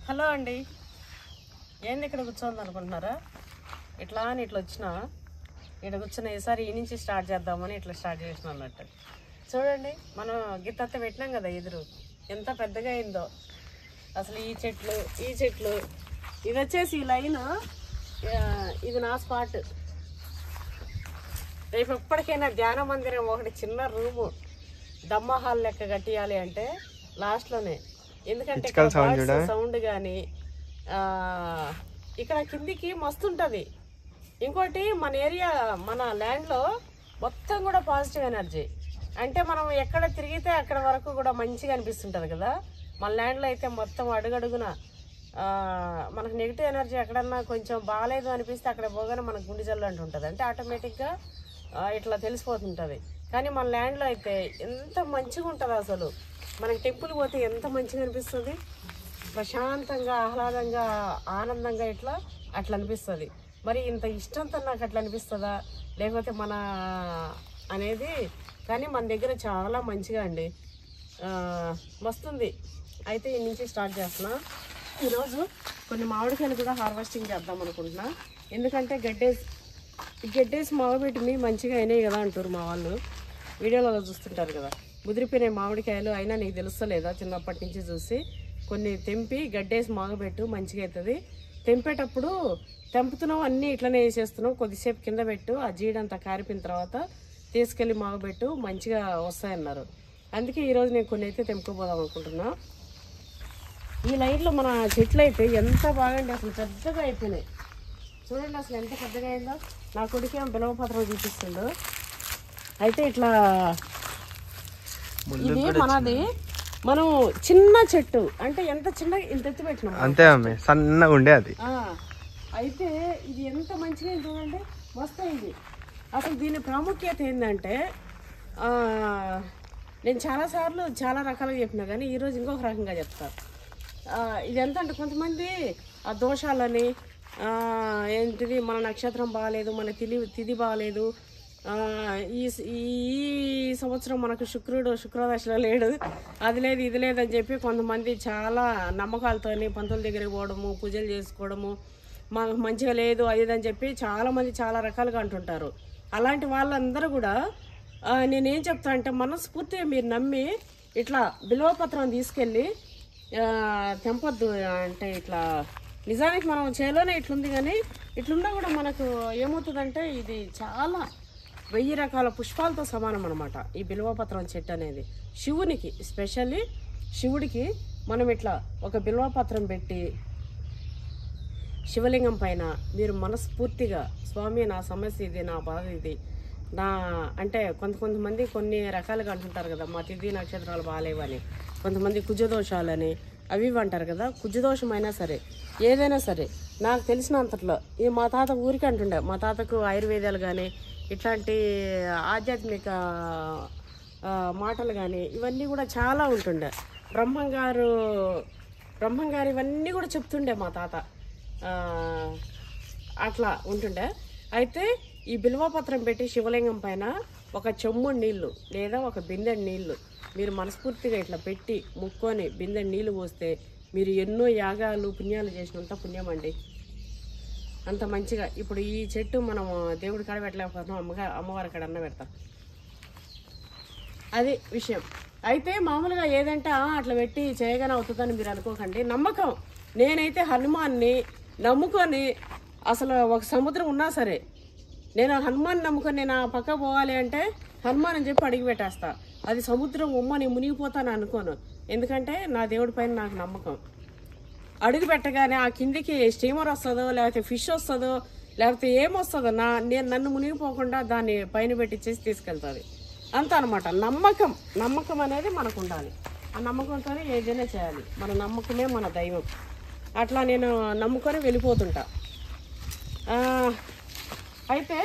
Hello అండి, ఏంది ఇక్కడ కూర్చోంది అనుకుంటున్నారా? ఇట్లా అని ఇట్లా వచ్చినా ఇక్కడ కూర్చున్న ఈసారి ఈ నుంచి స్టార్ట్ చేద్దామని ఇట్లా స్టార్ట్ చేసిన అన్నట్టు. చూడండి, మనం గిత్త పెట్టినాం కదా, ఎదురు ఎంత పెద్దగా అయిందో అసలు. ఈ చెట్లు ఇది వచ్చేసి ఈ లైన్, ఇది నా స్పాట్. రేపు ఎప్పటికైనా ధ్యాన మందిరం ఒకటి చిన్న రూము దమ్మా హాల్ లెక్క కట్టియాలి అంటే లాస్ట్లోనే, ఎందుకంటే సౌండ్ కానీ ఇక్కడ కిందికి మస్తు ఉంటుంది. ఇంకోటి మన ఏరియా, మన ల్యాండ్లో మొత్తం కూడా పాజిటివ్ ఎనర్జీ. అంటే మనం ఎక్కడ తిరిగితే అక్కడ వరకు కూడా మంచిగా అనిపిస్తుంటుంది కదా. మన ల్యాండ్లో అయితే మొత్తం అడుగడుగున మనకు నెగిటివ్ ఎనర్జీ ఎక్కడన్నా కొంచెం బాగాలేదు అనిపిస్తే అక్కడ పోగానే మనకు గుండె జల్లు అంటుంటుంది. అంటే ఆటోమేటిక్గా ఇట్లా తెలిసిపోతుంటుంది. కానీ మన ల్యాండ్లో అయితే ఎంత మంచిగా ఉంటుంది అసలు. మనకి టెంపుల్ పోతే ఎంత మంచిగా అనిపిస్తుంది, ప్రశాంతంగా ఆహ్లాదంగా ఆనందంగా అట్లా అనిపిస్తుంది. మరి ఇంత ఇష్టంతో నాకు అట్లా అనిపిస్తుందా లేకపోతే మన అనేది, కానీ మన దగ్గర చాలా మంచిగా అండి వస్తుంది. అయితే ఈ నుంచి స్టార్ట్ చేస్తున్నా. ఈరోజు కొన్ని మామిడికాయలు కూడా హార్వెస్టింగ్ చేద్దాం అనుకుంటున్నా. ఎందుకంటే గడ్డేసి మాగబెట్టి మంచిగా అయినాయి కదా అంటారు మా వాళ్ళు, వీడియోలలో చూస్తుంటారు కదా. ముదిరిపోయినాయి మామిడికాయలు అయినా నీకు తెలుస్తలేదా? చిన్నప్పటి నుంచి చూసి కొన్ని తెంపి గడ్డేసి మాగబెట్టు మంచిగా అవుతుంది. తెంపేటప్పుడు తెంపుతున్నావు అన్నీ ఇట్లనే వేసేస్తున్నావు, కొద్దిసేపు కింద పెట్టు, ఆ జీడంతా కారిపోయిన తర్వాత తీసుకెళ్ళి మాగబెట్టు మంచిగా వస్తాయన్నారు. అందుకే ఈరోజు నేను కొన్ని అయితే తెంపుకోపోదాం అనుకుంటున్నా. ఈ లైన్లో మన చెట్లు అయితే ఎంత బాగండి, అసలు పెద్దగా అయిపోయినాయి. చూడండి అసలు ఎంత పెద్దగా అయిందో. నా కొడుకే బిలవపత్రం చూపిస్తుండు. అయితే ఇట్లా ఇది మనది, మనం చిన్న చెట్టు అంటే ఎంత చిన్న ఇంత ఎత్తి పెట్టినాం అంతే, సన్నగా ఉండే అది. అయితే ఇది ఎంత మంచిగా చూడండి, మస్తు అయింది. అసలు దీని ప్రాముఖ్యత ఏంటంటే, నేను చాలాసార్లు చాలా రకాలుగా చెప్పినా కానీ ఈరోజు ఇంకొక రకంగా చెప్తాను. ఇది ఎంత అంటే కొంతమంది ఆ దోషాలని ఏంటిది, మన నక్షత్రం బాగాలేదు, మన తిథి బాగాలేదు, ఈ సంవత్సరం మనకు శుక్రదశలో లేడు, అది లేదు ఇది లేదని చెప్పి కొంతమంది చాలా నమ్మకాలతోని పంతుల దగ్గరికి పోవడము, పూజలు చేసుకోవడము, మాకు మంచిగా లేదు అది ఇదని చెప్పి చాలామంది చాలా రకాలుగా అంటుంటారు. అలాంటి వాళ్ళందరూ కూడా నేనేం చెప్తా అంటే, మనస్ఫూర్తిగా మీరు నమ్మి ఇట్లా బిల్వపత్రం తీసుకెళ్ళి తెంపొద్దు. అంటే ఇట్లా నిజానికి మనం చేలోనే ఇట్లుంది, కానీ ఇట్లున్నా కూడా మనకు ఏమవుతుందంటే ఇది చాలా 1000 రకాల పుష్పాలతో సమానం అనమాట ఈ బిల్వపత్రం చెట్టు అనేది. శివునికి స్పెషల్లీ శివుడికి మనం ఇట్లా ఒక బిల్వపత్రం పెట్టి శివలింగం పైన మీరు మనస్ఫూర్తిగా, స్వామి నా సమస్య ఇది, నా బాధ ఇది, నా అంటే కొంతమంది కొన్ని రకాలుగా అంటుంటారు కదా, మా తిథి నక్షత్రాలు బాగాలేవని, కొంతమంది కుజదోషాలని అవి అంటారు కదా. కుజదోషం అయినా సరే ఏదైనా సరే నాకు తెలిసినంతట్లో ఈ మా తాత ఊరికి అంటుండే, మా తాతకు ఆయుర్వేదాలు కానీ ఇట్లాంటి ఆధ్యాత్మిక మాటలు కానీ ఇవన్నీ కూడా చాలా ఉంటుండే. బ్రహ్మంగారు ఇవన్నీ కూడా చెప్తుండే మా తాత, అట్లా ఉంటుండే. అయితే ఈ బిల్వపత్రం పెట్టి శివలింగం పైన ఒక చెమ్ముడు నీళ్ళు లేదా ఒక బిందెడు నీళ్ళు మీరు మనస్ఫూర్తిగా ఇట్లా పెట్టి ముక్కొని బిందెడు నీళ్ళు పోస్తే మీరు ఎన్నో యాగాలు పుణ్యాలు చేసినంత పుణ్యం అండి, అంత మంచిగా. ఇప్పుడు ఈ చెట్టు మనం దేవుడి కాడ పెట్టలేకపోతున్నాం, అమ్మవారి కాడ అన్న పెడతాం, అది విషయం. అయితే మామూలుగా ఏదంటే అట్లా పెట్టి చేయగానే అవుతుందని మీరు అనుకోకండి. నమ్మకం, నేనైతే హనుమాన్ని నమ్ముకొని, అసలు ఒక సముద్రం ఉన్నా సరే నేను హనుమాన్ నమ్ముకొని నేను ఆ పక్క పోవాలి అంటే హనుమాన్ అని చెప్పి అడిగి పెట్టేస్తా. అది సముద్రం నేను మునిగిపోతాను అనుకోను, ఎందుకంటే నా దేవుడి పైన నాకు నమ్మకం. అడుగు పెట్టగానే ఆ కిందికి స్టీమర్ వస్తుందో లేకపోతే ఫిష్ వస్తుందో లేకపోతే ఏమొస్తుందో నన్ను మునిగిపోకుండా దాన్ని పైన పెట్టించేసి తీసుకెళ్తుంది, అంత అనమాట. నమ్మకం అనేది మనకు ఉండాలి. ఆ నమ్మకంతోనే ఏదైనా చేయాలి. మన నమ్మకమే మన దైవం. అట్లా నేను నమ్ముకొని వెళ్ళిపోతుంటా. అయితే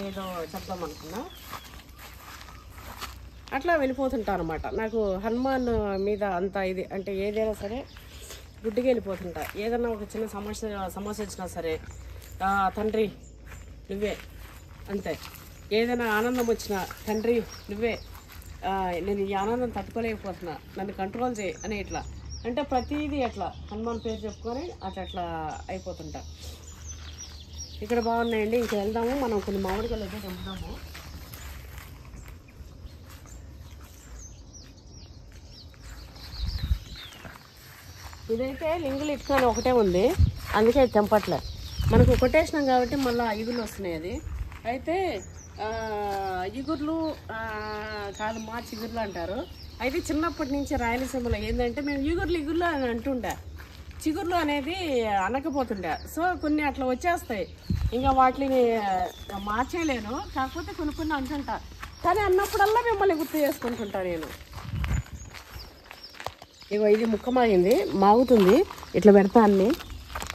ఏదో చెప్దాం అనుకున్నా, అట్లా వెళ్ళిపోతుంటా అనమాట. నాకు హనుమాన్ మీద అంత ఇది అంటే ఏదైనా సరే గుడ్డిగా వెళ్ళిపోతుంటా. ఏదన్నా ఒక చిన్న సమస్య వచ్చినా సరే తండ్రి నువ్వే, అంతే. ఏదైనా ఆనందం వచ్చినా తండ్రి నువ్వే, నేను ఈ ఆనందం తట్టుకోలేకపోతున్నా, నన్ను కంట్రోల్ చేయి అని ఇట్లా అంటే ప్రతిదీ అట్లా హనుమాన్ పేరు చెప్పుకొని అట్లా అయిపోతుంటా. ఇక్కడ బాగున్నాయండి. ఇంకా వెళ్దాము, మనం కొన్ని మామిడికాయలు అయితే తెంపుదాము. ఇదైతే లింగులు ఇటుకని ఒకటే ఉంది, అందుకే తెంపట్లే. మనకు కొట్టేసినాం కాబట్టి మళ్ళీ ఇగుర్లు వస్తున్నాయి. అది అయితే ఇగుర్లు కాదు, మా చిగుర్లు అంటారు. అయితే చిన్నప్పటి నుంచి రాయలసీమలో ఏంటంటే మేము ఇగుర్లు అని అంటుండే, చిగుర్లు అనేది అనకపోతుండే. సో కొన్ని అట్లా వచ్చేస్తాయి, ఇంకా వాటిని మార్చేయలేను. కాకపోతే కొన్ని అంటుంటా, కానీ అన్నప్పుడల్లా మిమ్మల్ని గుర్తు చేసుకుంటుంటా నేను. ఇగో ఇది ముక్క మాగుతుంది, ఇట్లా పెడతా అన్ని.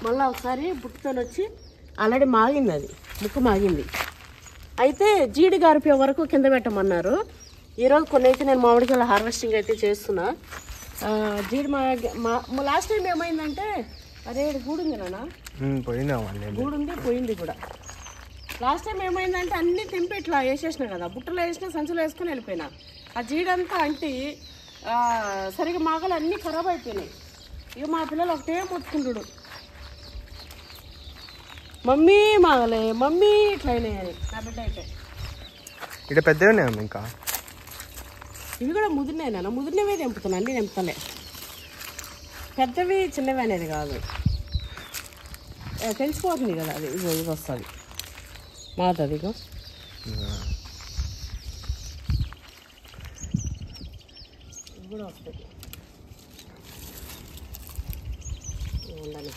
మళ్ళీ ఒకసారి బుట్టుతో వచ్చి ఆల్రెడీ మాగింది, అది ముక్క మాగింది. అయితే జీడి గారిపే వరకు కింద పెట్టమన్నారు. ఈరోజు కొన్ని అయితే నేను మామిడికాయల హార్వెస్టింగ్ అయితే చేస్తున్నా. జీడి లాస్ట్ టైం ఏమైందంటే, అరే గూడు ఉంది నాన్న, గూడు ఉంది పోయింది కూడా. లాస్ట్ టైం ఏమైందంటే అన్నీ తెంపి ఇట్లా వేసేసిన కదా, బుట్టలో వేసిన సంచులో వేసుకొని వెళ్ళిపోయినా. ఆ జీడంతా అంటే సరిగా మాగలు అన్నీ ఖరాబ్ అయిపోయినాయి. ఇక మా పిల్లలు ఒకటే మొత్తుకుంటుడు, మమ్మీ మాగలే మమ్మీ ఇట్లా అయినాయని. నా బిడ్డ అయితే ఇక్కడ పెద్దవి ఇంకా ఇవి కూడా ముదిరినాయి నాన్న, ముదిరినవే తెంపుతున్నా, అన్నీ తెంపుతలే. పెద్దవి చిన్నవి అనేది కాదు, తెలిసిపోతుంది కదా. అది ఇగో ఇది వస్తుంది మాతది, ఇగో ఇది కూడా వస్తుంది. ఉండాలి.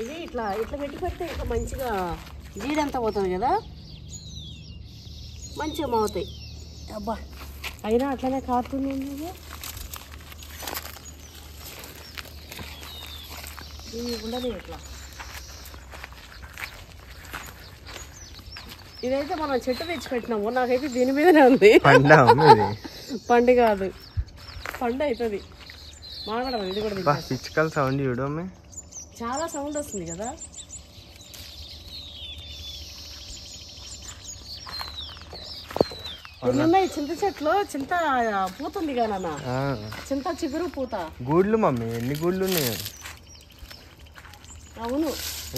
ఇది ఇట్లా పెట్టి పెడితే ఇంకా మంచిగా జీడంతా పోతుంది కదా, మంచిగా మోగుతాయి. అబ్బా అయినా అట్లనే కారుతుంది. ఇది ఉండదు ఇట్లా. ఇదైతే మనం చెట్టు తెచ్చి పెట్టినాము, నాకైతే దీని మీదనే ఉంది. పండు కాదు, పండు అవుతుంది మాగడం. ఇది కూడా పిచ్చుకల సౌండ్ చూడమే, చాలా సౌండ్ వస్తుంది కదా. ఉన్నాయి చింత చెట్లు, చింత పూతుంది కదా, చింత చిగురు పూత. గూడ్లు మమ్మీ, ఎన్ని గూడ్లు ఉన్నాయి? అవును,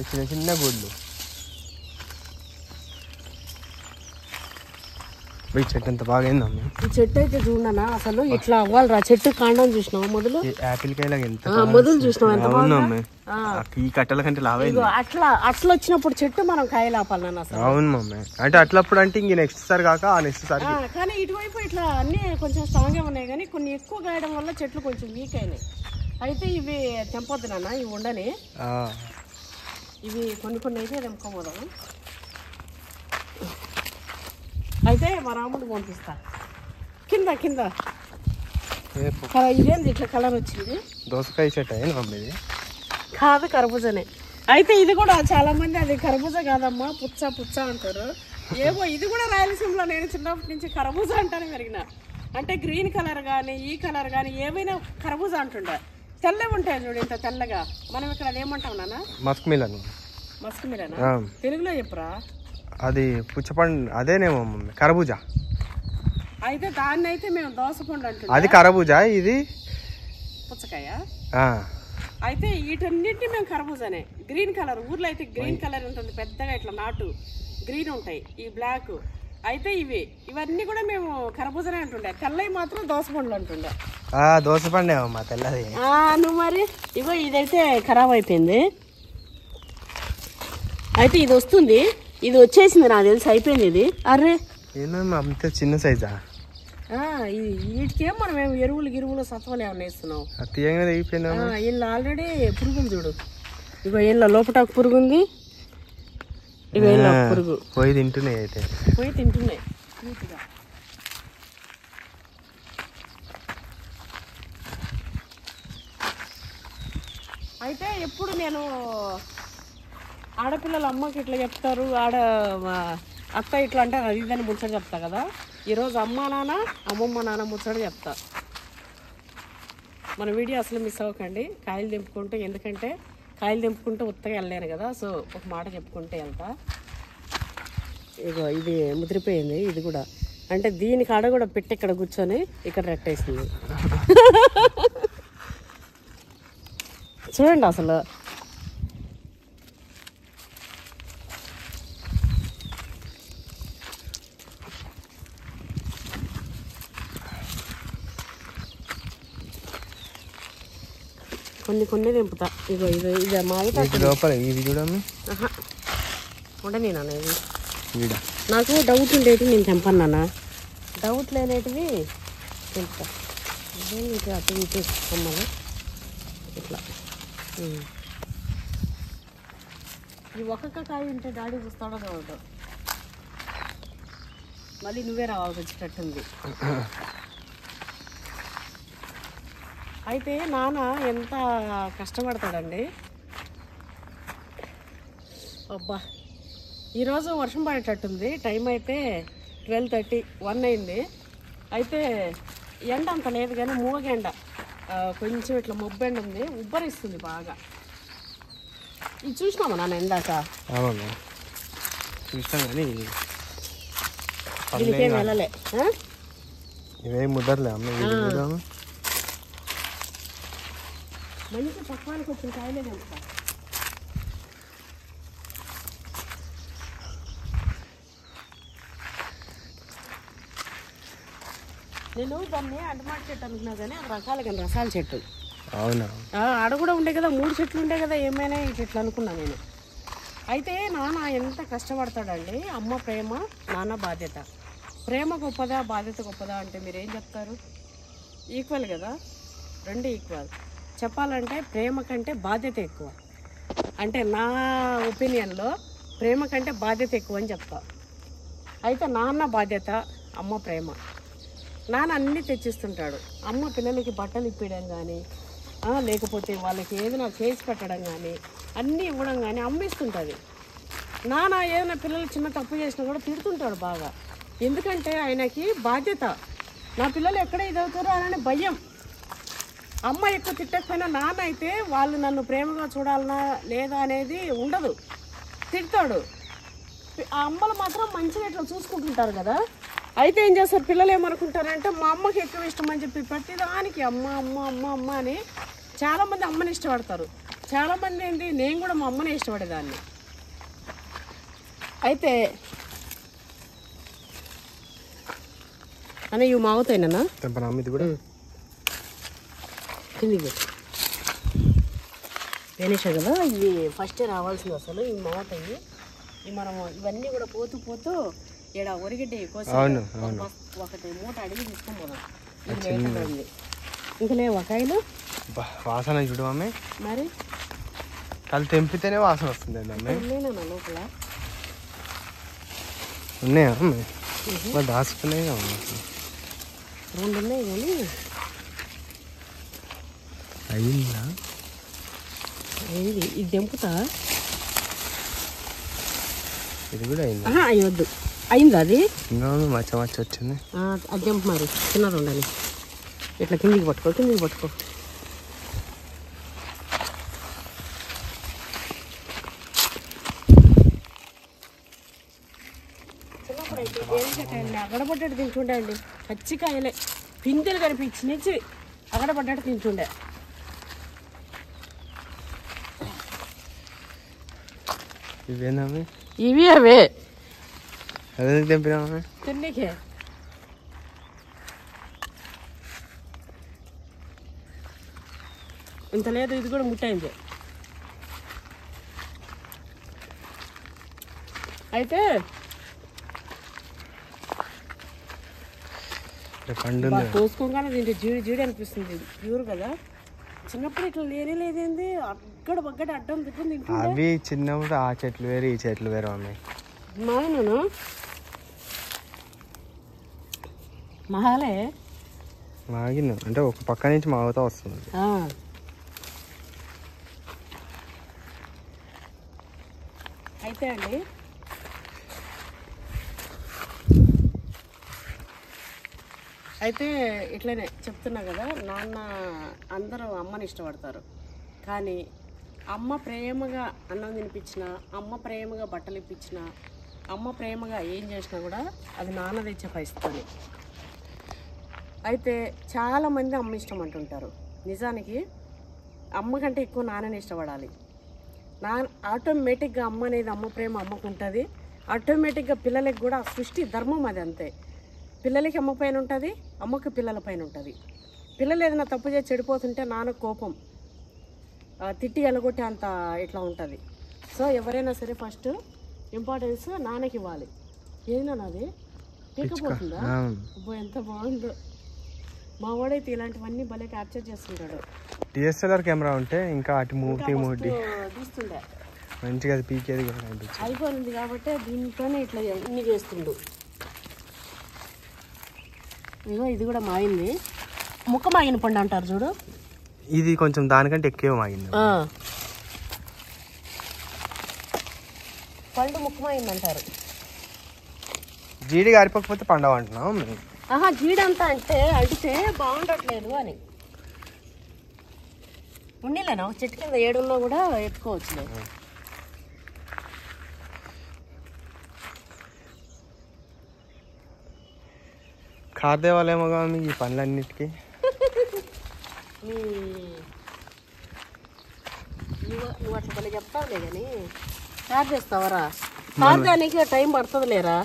చిన్న చిన్న గూడ్లు. ఈ చెట్టు ఎంత బాగైంది అమ్మ. ఈ చెట్టు అయితే చూడనా అసలు ఇట్లా అవ్వాలిరా. చెట్టు కాండం చూసినావా మొదలు? యాపిల్ కాయలాగా ఎంత మొదలు చూసినావు ఎంత బాగుంది. ఈ కట్టల కంటే లావైంది. అట్లా వచ్చినప్పుడు చెట్టు మనం కాయలు ఆపాలన్నా అసలు. అవును మమ్మీ, అంటే అట్లప్పుడు అంటే ఇంక నెక్స్ట్ సారి కాక ఆ నెక్స్ట్ సారి. కానీ ఇటువైపు ఇట్లా అన్ని కొంచెం స్ట్రాంగ్ గా ఉన్నాయి, కానీ కొన్ని ఎక్కువ కాయడం వల్ల చెట్లు కొంచెం వీక్ అయినాయి. అయితే ఇవి తెంపొద్దు నాన్న, ఇవి ఉండని. ఇవి కొన్ని అయితే తెంపుకోబోదాము. అయితే మా రాముడు పంపిస్తా. కింద ఇదేంది ఇట్లా కలర్ వచ్చింది? దోసకాయ చెట్టు అయినా మమ్మీది కాదు, కర్బూజానే. అయితే ఇది కూడా చాలా మంది అది కర్బూజా కాదమ్మా, పుచ్చ అంటారు. ఏమో ఇది కూడా రాయలసీమలో నేను చిన్నప్పటి నుంచి కర్బూజా అంటానే పెరిగిన. అంటే గ్రీన్ కలర్ కానీ ఈ కలర్ కానీ ఏమైనా కర్బూజా అంటుండే. తెల్లగా ఉంటాయి చూడు, ఇంత తెల్లగా. మనం ఇక్కడ అదేమంటాం నాన్న? Musk melon. తెలుగులో చెప్పురా. అది పుచ్చపండు అదేనేమో మమ్మీ, కర్బూజా. అయితే దాన్ని అయితే మేము దోసపండు అంటున్నాం. అది కర్బూజా, ఇది పుచ్చకాయ. అయితే వీటన్నింటినీ మేము కర్బూజానే. గ్రీన్ కలర్, ఊర్లో అయితే గ్రీన్ కలర్ ఉంటుంది పెద్దగా, ఇట్లా నాటు గ్రీన్ ఉంటాయి, ఈ బ్లాక్. అయితే ఇవన్నీ కూడా మేము కర్బూజానే అంటుండే. తెల్లవి మాత్రం దోసపండ్లు అంటుండే. దోసపండే అమ్మా తెల్లది. నువ్వు మరి ఇగో ఇదైతే ఖరాబ్ అయిపోయింది. అయితే ఇది వస్తుంది, ఇది వచ్చేసింది నాకు తెలిసి, అయిపోయింది ఇది. అర్రే అంత చిన్న సైజా? వీటికేం మనం ఎరువులు సత్వాలు ఏమన్నా వేస్తున్నాం. వీళ్ళు ఆల్రెడీ పురుగులు చూడు, ఇగో వీళ్ళ లోపల పురుగు ఉంది, ఇగో వీళ్ళ పురుగు పోయి తింటున్నాయి. అయితే పోయి తింటున్నాయి నీట్గా. అయితే ఎప్పుడు నేను ఆడపిల్లల అమ్మకి ఇట్లా చెప్తారు, అత్త ఇట్లా అంటే అది ఇదని ముచ్చట చెప్తా కదా. ఈరోజు అమ్మమ్మ నాన్న ముచ్చట చెప్తా. మన వీడియో అసలు మిస్ అవ్వకండి. కాయలు తెంపుకుంటే, ఎందుకంటే కాయలు తెంపుకుంటే ఉత్తగా వెళ్ళలేను కదా, సో ఒక మాట చెప్పుకుంటే వెళ్తా. ఇగో ఇది ముదిరిపోయింది. ఇది కూడా అంటే దీని కాడ కూడా పెట్టి ఇక్కడ కూర్చొని ఇక్కడ రెట్టేసింది. చూడండి అసలు కొన్ని నింపుతా. ఇగో ఇది ఇది మాగితే లోపల ఇది చూడమ్మ ఉండని అనేది నాకు డౌట్ ఉండేవి నేను తెంపను నాన్న. డౌట్ లేనేటివి తెంపుతా. ఇదే అటు ఇటు అమ్మలు ఇట్లా. ఈ ఒక్కొక్క కాయ ఉంటే డాడీ చూస్తాడో కావద్దు, మళ్ళీ నువ్వే రావాల్సి వచ్చేటట్టుంది. అయితే నాన్న ఎంత కష్టపడతాడండి. అబ్బా ఈరోజు వర్షం పడేటట్టుంది. టైం అయితే 12:30 1 అయింది. అయితే ఎండ అంత లేదు కానీ మూగెండ కొంచెం ఇట్లా మొబ్బెండ ఉంది, ఉబ్బరిస్తుంది బాగా. ఇది చూసినామా నాన్న ఇందాక? చూసాం కానీ దీనికేం వెళ్ళలే. ఇవేం ముద్దర్లే అమ్మ. మంచి పక్వానికి వచ్చిన కాయలే తెంపుతా. నేను దాన్ని అంటమాట చెట్టు అనుకున్నా కానీ అది రసాల చెట్టు. అవునా? ఆడ కూడా ఉండే కదా, 3 చెట్లు ఉండే కదా, ఏమైనా ఈ చెట్లు అనుకున్నా నేను. అయితే నాన్న ఎంత కష్టపడతాడండి. అమ్మ ప్రేమ, నాన్న బాధ్యత. ప్రేమ గొప్పదా బాధ్యత గొప్పదా అంటే మీరు ఏం చెప్తారు? ఈక్వల్ కదా, 2 ఈక్వల్. చెప్పాలంటే ప్రేమ కంటే బాధ్యత ఎక్కువ. అంటే నా ఒపీనియన్లో ప్రేమ కంటే బాధ్యత ఎక్కువ అని చెప్తా. అయితే నాన్న బాధ్యత, అమ్మ ప్రేమ. నాన్న అన్నీ తెచ్చిస్తుంటాడు. అమ్మ పిల్లలకి బట్టలు ఇప్పడం కానీ లేకపోతే వాళ్ళకి ఏదైనా చేసి పెట్టడం కానీ అన్నీ ఇవ్వడం కానీ అమ్మ ఇస్తుంటుంది. నాన్న ఏదైనా పిల్లలు చిన్న తప్పు చేసినా కూడా తిడుతుంటాడు బాగా. ఎందుకంటే ఆయనకి బాధ్యత. నా పిల్లలు ఎక్కడ ఇదవుతారో అని భయం. అమ్మ ఎక్కువ తిట్టకపోయినా నాన్న అయితే వాళ్ళు నన్ను ప్రేమగా చూడాలనా లేదా అనేది ఉండదు, తిడతాడు. ఆ అమ్మలు మాత్రం మంచిగా ఇట్లా చూసుకుంటుంటారు కదా. అయితే ఏం చేస్తారు పిల్లలు ఏమనుకుంటారంటే మా అమ్మకి ఎక్కువ ఇష్టం అని చెప్పి ప్రతిదానికి అమ్మ అమ్మ అమ్మ అమ్మ అని చాలామంది అమ్మని ఇష్టపడతారు. చాలామంది ఏంటి, నేను కూడా మా అమ్మని ఇష్టపడేదాన్ని. అయితే అన్న ఇవి మావుతాయినా ఇది కూడా వేనేసా కదా, ఇవి ఫస్టే రావాల్సింది. అసలు ఇవి మావుతాయి. ఇవి మనం ఇవన్నీ కూడా పోతూ పోతూ ఇక్కడ ఒరిగడ్డ కోసం ఒకటి మూట అడిగి తీసుకొని పోదాం. ఇంకా లేవా కాయలు? వాసన చూడమమ్మే. మరి కళ్ళు తెంపితేనే వాసన వస్తుంది. ఉన్నాయినా లోపల ఉన్నాయా దాచుకున్నాయి. 2 ఉన్నాయి కానీ అయిందా? అయింది. ఇది తెంపుతా. ఇది కూడా అయిందా? అయ్యొద్దు. అయిందా అది? మచ్చ మచ్చ వచ్చింది. అది తెంపు మరి, చిన్నది ఉండాలి. ఇట్లా కిందికి పట్టుకో, కిందికి పట్టుకో. చిన్నప్పుడు అయితే వేరేకాయలు అగడపడ్డట్టు తింటుండే అండి. పచ్చికాయలే పిందెలు కనిపించి అగడపడ్డట్టు తింటుండే. ఇవేనా? ఇవి అవే అదే తెంపినా తిన్నీకే. ఇంత లేదు, ఇది కూడా ముట్టయింది. అయితే కోసుకోగానే దీంట్లో జీడి అనిపిస్తుంది. ప్యూర్ కదా. చిన్నప్పుడు ఇట్లా లేదేంది, అక్కడ బగ్గడ అడ్డం తిట్టుంది. అవి చిన్నప్పుడు ఆ చెట్లు వేరు ఈ చెట్లు వేరు అమ్మాయి. మాయనను మహాలే మాగిన అంటే ఒక పక్క నుంచి మాగుతా వస్తుంది. అయితే అండి అయితే ఇట్లనే చెప్తున్నా కదా, నాన్న అందరూ అమ్మని ఇష్టపడతారు. కానీ అమ్మ ప్రేమగా అన్నం తినిపించిన, అమ్మ ప్రేమగా బట్టలు ఇప్పించిన, అమ్మ ప్రేమగా ఏం చేసినా కూడా అది నాన్న తెచ్చే పరిస్థితి. అయితే చాలామంది అమ్మ ఇష్టం అంటుంటారు. నిజానికి అమ్మ కంటే ఎక్కువ నాన్నని ఇష్టపడాలి. ఆటోమేటిక్గా అమ్మ అనేది అమ్మ ప్రేమ అమ్మకు ఉంటుంది. ఆటోమేటిక్గా పిల్లలకి కూడా సృష్టి ధర్మం అది అంతే. పిల్లలకి అమ్మ పైన ఉంటుంది, అమ్మకు పిల్లల పైన ఉంటుంది. పిల్లలు ఏదైనా తప్పు చేసి చెడిపోతుంటే నాన్న కోపం తిట్టి ఎలగొట్టే అంత ఇట్లా ఉంటుంది. సో ఎవరైనా సరే ఫస్ట్ ఇంపార్టెన్స్ నాన్నకి ఇవ్వాలి. ఏదైనా నాది పీకపోతుందా? అబ్బో ఎంత బాగుందో. మా వాడైతే ఇలాంటివన్నీ భలే క్యాప్చర్ చేస్తుంటాడు. డిఎస్ఎల్ఆర్ కెమెరా ఉంటే ఇంకా అటు మూటి తీస్తుండే మంచిగా అది పీకేది కూడా కనిపించింది. అయిపోయింది కాబట్టి దీంట్లోనే ఇట్లా అన్ని చేస్తుండు. ఇగో ఇది కూడా మాగింది. ముక్క మాగిన పండు అంటారు చూడు, ఇది కొంచెం దానికంటే ఎక్కువ మాగింది. పండు ముక్క మాగింది అంటారు. జీడి గారిపోకపోతే పండవ అంటున్నాం. జీడంతా అంటితే బాగుండట్లేదు అని ఉండిలేనా చెట్టు కింద ఏడున్నా కూడా ఎత్తుకోవచ్చు. ఖాదే వాళ్ళేమోగా మీకు ఈ పనులన్నిటికీ నువ్వు అట్లా పని చెప్తావులే కానీ కార్ చేస్తావరా? కార్ దానికి టైం పడుతుంది లేరా,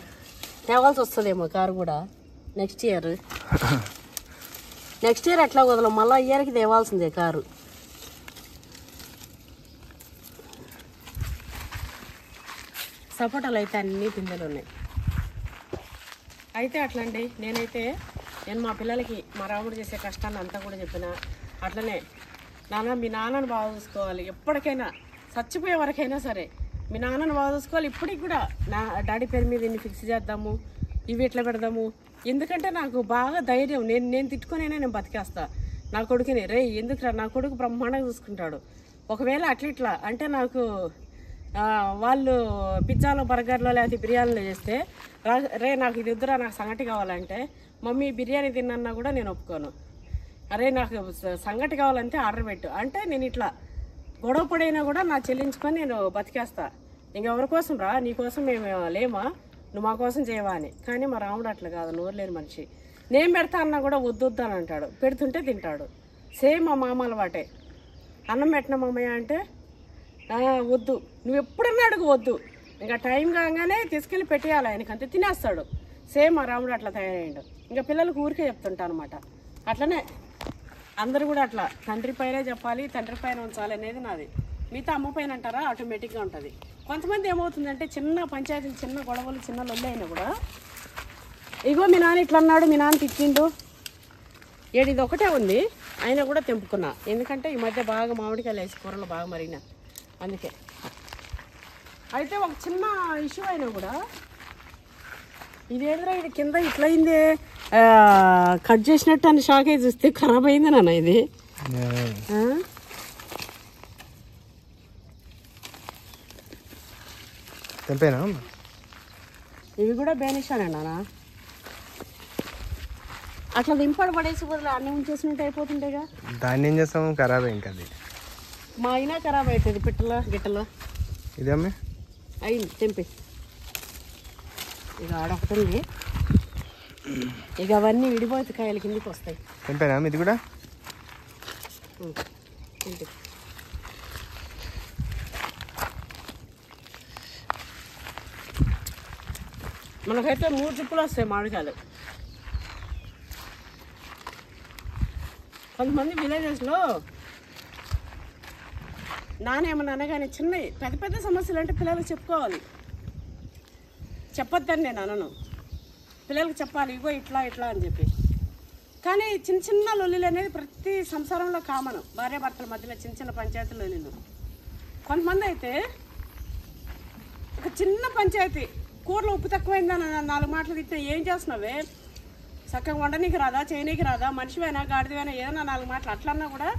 తేవాల్సి వస్తుందేమో కారు కూడా నెక్స్ట్ ఇయర్ అట్లా వదలం, మళ్ళీ ఇయర్కి తేవాల్సిందే కారు. సపోటాలు అయితే అన్ని పిందెలు ఉన్నాయి. అయితే అట్లా అండి. నేను మా పిల్లలకి మా రాముడు చేసే కష్టాన్ని అంతా కూడా చెప్పిన. అట్లనే మీ నాన్నను బాగా చూసుకోవాలి. ఎప్పటికైనా చచ్చిపోయే వరకైనా సరే మీ నాన్నను బాగా చూసుకోవాలి. ఇప్పటికి కూడా నా డాడీ పేరు మీద ఇన్ని ఫిక్స్ చేద్దాము, ఇవి ఎట్లా పెడదాము. ఎందుకంటే నాకు బాగా ధైర్యం. నేను తిట్టుకునైనా నేను బతికేస్తా నా కొడుకుని. రే ఎందుకురా, నా కొడుకు బ్రహ్మాండంగా చూసుకుంటాడు. ఒకవేళ అట్లా అంటే నాకు వాళ్ళు పిజ్జాలో బర్గర్లో లేకపోతే బిర్యానీలో చేస్తే రే నాకు ఇది వద్దురా, నాకు సంగటి కావాలంటే మమ్మీ బిర్యానీ తిన్నా కూడా నేను ఒప్పుకోను. అరే నాకు సంగటి కావాలంటే ఆర్డర్ పెట్టు అంటే నేను ఇట్లా గొడవ పడైనా కూడా నా చెల్లించుకొని నేను బతికేస్తా. ఇంకెవరి కోసం రా, నీకోసం మేము లేమా, నువ్వు మా కోసం చేయవా అని. కానీ మా రాముడు అట్లా కాదు, నోరు లేని మనిషి. నేను పెడతా అన్నా కూడా వద్దు అని అంటాడు, పెడుతుంటే తింటాడు. సేమ్ మా మామ అలవాటే. అన్నం పెట్టిన మామయ్య అంటే వద్దు, నువ్వు ఎప్పుడన్నా అడుగు వద్దు, ఇంకా టైం కాగానే తీసుకెళ్ళి పెట్టేయాలి ఆయనకి, అంతే తినేస్తాడు. సేమ్ మా రాముడు అట్లా తయారయ్యాడు. ఇంకా పిల్లలకు ఊరికే చెప్తుంటా అనమాట. అట్లనే అందరూ కూడా అట్లా తండ్రి పైనే చెప్పాలి, తండ్రి పైన ఉంచాలి అనేది నాది. మిగతా అమ్మ పైన అంటారా ఆటోమేటిక్గా ఉంటుంది. కొంతమంది ఏమవుతుందంటే చిన్న పంచాయతీలు, చిన్న గొడవలు, చిన్న లొల్లి అయినా కూడా ఇగో మీ నాన్న ఇట్లా అన్నాడు, మీ నాన్న తిట్టిండు, ఇది ఒకటే ఉంది అయినా కూడా తెంపుకున్నా. ఎందుకంటే ఈ మధ్య బాగా మామిడికాయలు వేసి కూరలు బాగా మరిగిన అందుకే. అయితే ఒక చిన్న ఇష్యూ అయినా కూడా ఇదేంద్రా ఇది కింద ఇట్లా అయింది, కట్ చేసినట్టు అని షాక్ అయి చూస్తే ఖరాబ్ అయింది నాన్న ఇది. ఇవి కూడా బేనిషానే నాన్న. అట్లా దింపడి పడేసి బదులు అన్నీ ఉంచేసినట్టు అయిపోతుంటేగా. దాన్ని ఏం చేస్తాము, ఖరాబ్ ఇంకా అది. మా అయినా ఖరాబ్ అవుతుంది పిట్టలో గిట్టలో. ఇదమ్మే అయింది తెంపి. ఇక ఆడొకటి ఇక అవన్నీ విడిపోతే కాయలు కిందికి వస్తాయి. తెంపేనా ఇది కూడా? మనకైతే 3 చుప్పులు వస్తాయి మామిడికాయలు. కొంతమంది విలేజెస్లో నానేమన్నా కానీ చిన్నవి పెద్ద పెద్ద సమస్యలు అంటే పిల్లలకు చెప్పుకోవాలి. చెప్పొద్దని నేను అనను, పిల్లలకు చెప్పాలి ఇగో ఇట్లా ఇట్లా అని చెప్పి. కానీ చిన్న చిన్న లొల్లిలు అనేది ప్రతి సంసారంలో కామన్. భార్య భర్తల మధ్యలో చిన్న చిన్న పంచాయతీ లొల్లిలు. కొంతమంది అయితే ఒక చిన్న పంచాయతీ, కూరలో ఉప్పు తక్కువైందని 4 మాటలు తిట్టినా ఏం చేస్తున్నావే, చక్కగా వండనీకి రాదా, చేయనీకి రాదా, మనిషివైనా గాడిదైనా ఏదైనా 4 మాటలు అట్లన్నా కూడా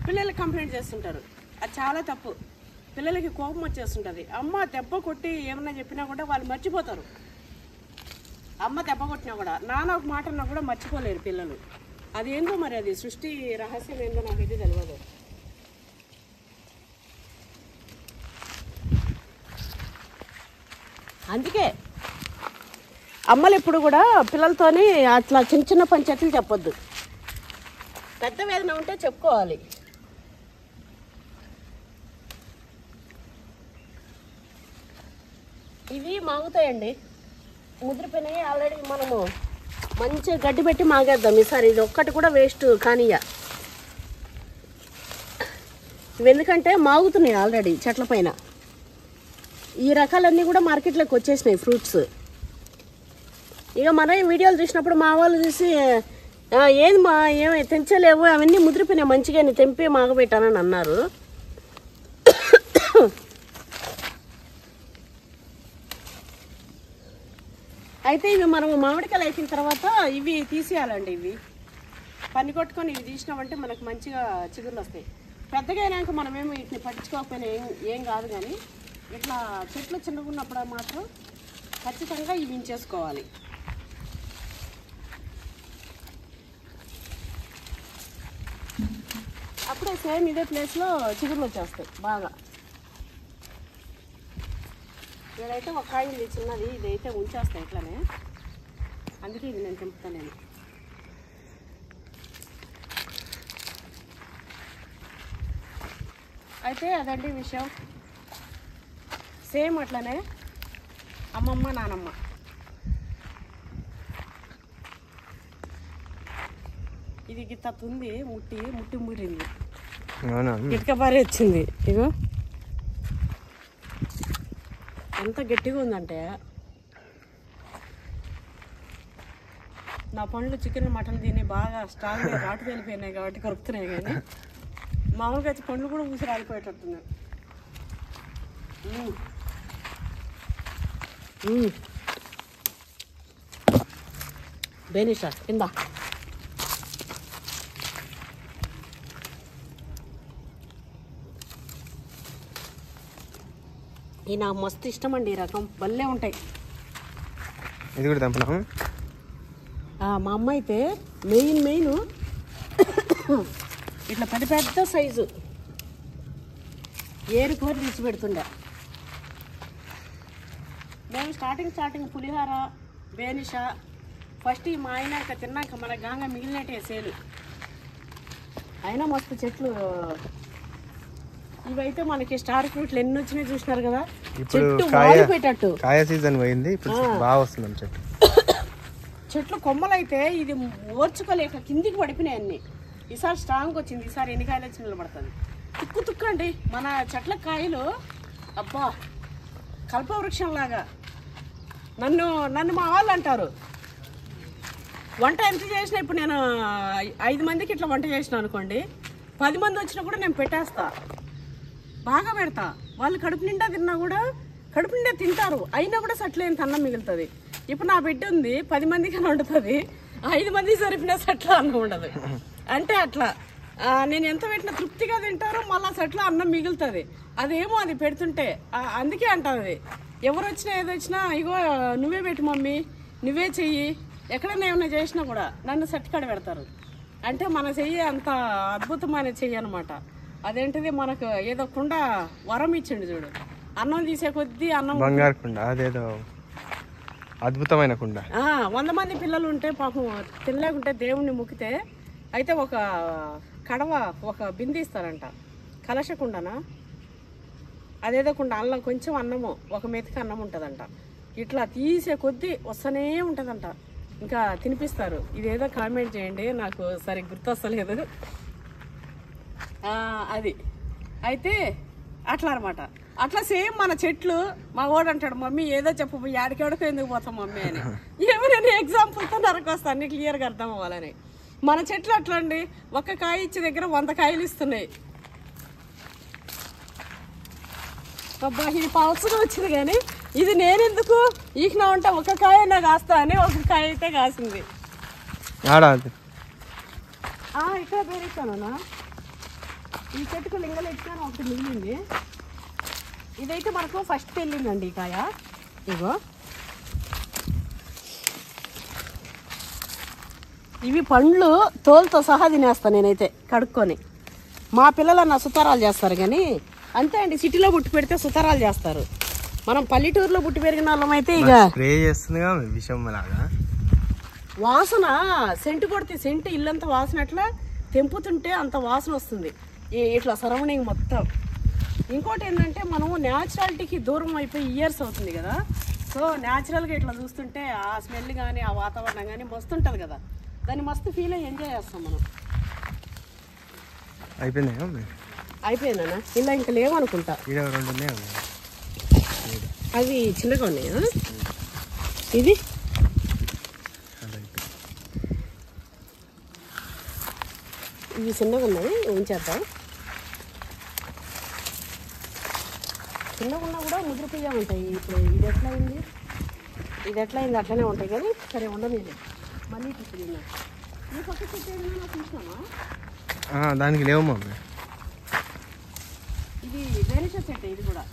పిల్లలకి కంప్లైంట్ చేస్తుంటారు. అది చాలా తప్పు. పిల్లలకి కోపం వచ్చేస్తుంటుంది. అమ్మ దెబ్బ కొట్టి ఏమన్నా చెప్పినా కూడా వాళ్ళు మర్చిపోతారు. అమ్మ దెబ్బ కొట్టినా కూడా నాన్న ఒక మాట అన్నా కూడా మర్చిపోలేరు పిల్లలు. అదేందో మరి, అది సృష్టి రహస్యం ఏందో నాకైతే తెలియదు. అందుకే అమ్మలు ఎప్పుడు కూడా పిల్లలతోని అట్లా చిన్న చిన్న పంచాయతీలు చెప్పొద్దు. పెద్ద వేదన ఉంటే చెప్పుకోవాలి. ఇవి మాగుతాయండి, ముదిరిపోయినాయి ఆల్రెడీ. మనము మంచిగా గడ్డి పెట్టి మాగేద్దాం ఈసారి. ఇది ఒక్కటి కూడా వేస్ట్ కానియ్య. ఇవి ఎందుకంటే మాగుతున్నాయి ఆల్రెడీ చెట్ల పైన. ఈ రకాలన్నీ కూడా మార్కెట్లోకి వచ్చేసినాయి ఫ్రూట్స్. ఇక మనం వీడియోలు చూసినప్పుడు మా వాళ్ళు చూసి ఏంది మా ఏమి తెంచలేవు, అవన్నీ ముదిరిపోయినాయి, మంచిగా తెంపి మాగబెట్టానని అన్నారు. అయితే ఇవి మనము మామిడికాయలు అయిపోయిన తర్వాత ఇవి తీసేయాలండి. ఇవి పని కొట్టుకొని ఇవి తీసినామంటే మనకు మంచిగా చిగుర్లు వస్తాయి. పెద్దగా అయినాక మనమేమి వీటిని పట్టించుకోకపోయినా ఏం కాదు, కానీ ఇట్లా చెట్లు చిన్నగా ఉన్నప్పుడు మాత్రం ఖచ్చితంగా ఇవి ఇంచేసుకోవాలి. అప్పుడే సేమ్ ఇదే ప్లేస్లో చిగుర్లు వచ్చేస్తాయి బాగా. ఇదైతే ఒక కాయ ఉంది చిన్నది, ఇదైతే ఉంచేస్తాయి ఇట్లానే, అందుకే ఇది నేను తెంపుతాను. నేను అయితే అదండి విషయం. సేమ్ అట్లనే అమ్మమ్మ నానమ్మ. ఇది గిత్తుంది ముట్టి మురింది, గిట్క పారి వచ్చింది. ఇగో ఎంత గట్టిగా ఉందంటే, నా పండ్లు చికెన్ మటన్ తిని బాగా స్ట్రాంగ్గా రాటు వెళ్ళిపోయినాయి కాబట్టి కొరుకుతున్నాయి, కానీ మామూలుగా అయితే పండ్లు కూడా ఊసి రాలిపోయేటట్టున్నాయి. బేనిషా కింద ఈ నాకు మస్తు ఇష్టం అండి. ఈ రకం భలే ఉంటాయి. ఇది కూడా తెంపనా? మా అమ్మ అయితే మెయిన్ ఇట్లా పెద్ద పెద్ద సైజు ఏరుకోరి తీసి పెడుతుండే. మేము స్టార్టింగ్ పులిహోర, బేనిష ఫస్ట్ ఈ మా ఆయన తిన్నాక మన గాంగ మిగిలినట్టే సేలు. అయినా మస్తు చెట్లు. ఇవైతే మనకి స్టార్ ఫ్రూట్లు ఎన్ని వచ్చినాయి చూసినారు కదా, చెట్టు వాడిపోయేటట్టు. కాయ సీజన్ పోయింది, ఇప్పుడు బాగా వస్తుంది చెట్టు. చెట్లు కొమ్మలైతే ఇది ఓర్చుకోలేక కిందికి పడిపోయినాయి అన్ని. ఈసారి స్ట్రాంగ్ వచ్చింది. ఈసారి ఎన్ని కాయలు వచ్చి నిలబడుతుంది. తుక్కు అండి మన చెట్ల కాయలు. అబ్బా కల్పవృక్షం లాగా. నన్ను మా వాళ్ళు అంటారు, వంట ఎంత చేసినా, ఇప్పుడు నేను 5 మందికి ఇట్లా వంట చేసిన అనుకోండి, 10 మంది వచ్చినా కూడా నేను పెట్టేస్తా, బాగా పెడతా. వాళ్ళు కడుపు నిండా తిన్నా కూడా కడుపు నిండా తింటారు, అయినా కూడా సట్లేని అన్నం మిగులుతుంది. ఇప్పుడు నా బిడ్డ ఉంది, 10 మందికి వండుతుంది, 5 మందికి సరిపిన సట్ల అన్నం ఉండదు. అంటే అట్లా నేను ఎంత పెట్టినా తృప్తిగా తింటారు, మళ్ళీ సట్ల అన్నం మిగులుతుంది. అదేమో అది పెడుతుంటే అందుకే అంటుంది, ఎవరు వచ్చినా ఏదో వచ్చినా ఇగో నువ్వే పెట్టు మమ్మీ, నువ్వే చెయ్యి, ఎక్కడన్నా ఏమైనా చేసినా కూడా నన్ను సట్టికాడ పెడతారు. అంటే మన చెయ్యి అంత అద్భుతమైన చెయ్యి అనమాట. అదేంటిది మనకు ఏదో కుండ వరం ఇచ్చిండు చూడు, అన్నం తీసే కొద్దీ అన్నం. బంగారు కుండ, అదేదో అద్భుతమైన కుండ. 100 మంది పిల్లలు ఉంటే పాపం తినలేకుంటే దేవుణ్ణి మొక్కితే అయితే ఒక కడవ ఒక బింది ఇస్తారంట, కలశ కుండనా అదేదో కుండ, అల్లం కొంచెం అన్నము, ఒక మెతికి అన్నం ఉంటుందంట. ఇట్లా తీసే కొద్దీ వస్తూనే ఉంటుందంట, ఇంకా తినిపిస్తారు. ఇదేదో కామెంట్ చేయండి, నాకు సరిగ్గా గుర్తొస్తలేదు. అది అయితే అట్లా అనమాట. అట్లా సేమ్ మన చెట్లు. మా వాడు అంటాడు, మమ్మీ ఏదో చెప్పు, యాడికెవడికో ఎందుకు పోతాం మమ్మీ అని. ఏమో నేను ఎగ్జాంపుల్తో నరకొస్తాను, అన్ని క్లియర్గా అర్థం అవ్వాలని. మన చెట్లు అట్లా అండి, ఒక్క కాయ ఇచ్చే దగ్గర 100 కాయలు ఇస్తున్నాయి. అబ్బా ఇది పవసరం వచ్చింది, కానీ ఇది నేనెందుకు ఈకినా ఉంటే ఒక కాయ అయినా కాస్తా అని ఒక కాయ అయితే కాసింది. ఇక్కడ పేరెత్తాను, ఈ చెట్టుకు లింగలు ఎత్తాను, ఒకటి మిగిలింది. ఇదైతే మనకు ఫస్ట్ వెళ్ళిందండి ఈ కాయ. ఇగో ఇవి పండ్లు తోలుతో సహా తినేస్తాను నేనైతే కడుక్కొని. మా పిల్లలు నా సుతారాలు చేస్తారు, కానీ అంతే అండి, సిటీలో పుట్టి పెడితే సుతారాలు చేస్తారు. మనం పల్లెటూరులో పుట్టి పెరిగిన వాళ్ళం అయితే ఇక స్ప్రే చేస్తుందిగా విషం లాగా వాసన సెంటు కొడితే సెంటు ఇల్లంతా వాసన ఎట్లా తెంపుతుంటే అంత వాసన వస్తుంది ఇట్లా సరౌండింగ్ మొత్తం. ఇంకోటి ఏంటంటే మనం న్యాచురాలిటీకి దూరం అయిపోయి ఇయర్స్ అవుతుంది కదా. సో న్యాచురల్గా ఇట్లా చూస్తుంటే ఆ స్మెల్ కానీ ఆ వాతావరణం కానీ మస్తు ఉంటుంది కదా. దాన్ని మస్తు ఫీల్ అయ్యి ఎంజాయ్ చేస్తాం మనం. అయిపోయిందన్నా ఇలా ఇంకా లేవనుకుంటా. అవి చిన్నగా ఉన్నాయా? ఇది ఇవి చిన్నగా ఉన్నాయి, ఉంచేద్దాం. చిన్నగా ఉన్నా కూడా ముదిరిపోయా ఉంటాయి. ఇప్పుడు ఇది ఎట్లా అయింది అట్లనే ఉంటాయి కానీ సరే ఉండలేదు. మళ్ళీ ఇప్పుడు ఈ పక్క చెట్టు ఏదైనా చూసినామా? దానికి లేవు మమ్మీ. ఇది బేనిష చెట్టు. ఇది కూడా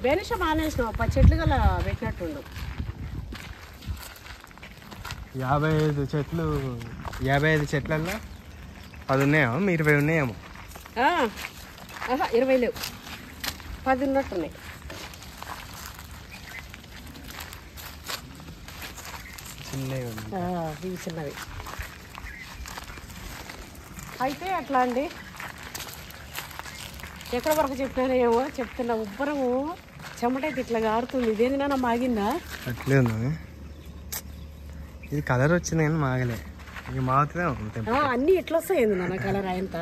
బేనిష మానేసినాం. 10 చెట్లు గల పెట్టినట్టుండు. 55 చెట్లు 55 చెట్లల్లో 10 ఉన్నాయేమో. 20 ఉన్నాయేమో. 20 లేవు, 10 ఉన్నట్టున్నాయి. ఇవి చిన్నవి అయితే అట్లా అండి. ఎక్కడ వరకు చెప్పినానేమో చెప్తున్నా. ఉబ్బరము చెమటైతే ఇట్లా గారుతుంది. ఇదేంది నాన్న మాగిందా? అట్లే ఉంది. ఇది కలర్ వచ్చింది కానీ మాగలే. ఇక మాగుతుంది. అన్నీ ఎట్లా వస్తాయింది నాన్న కలర్ అయంత.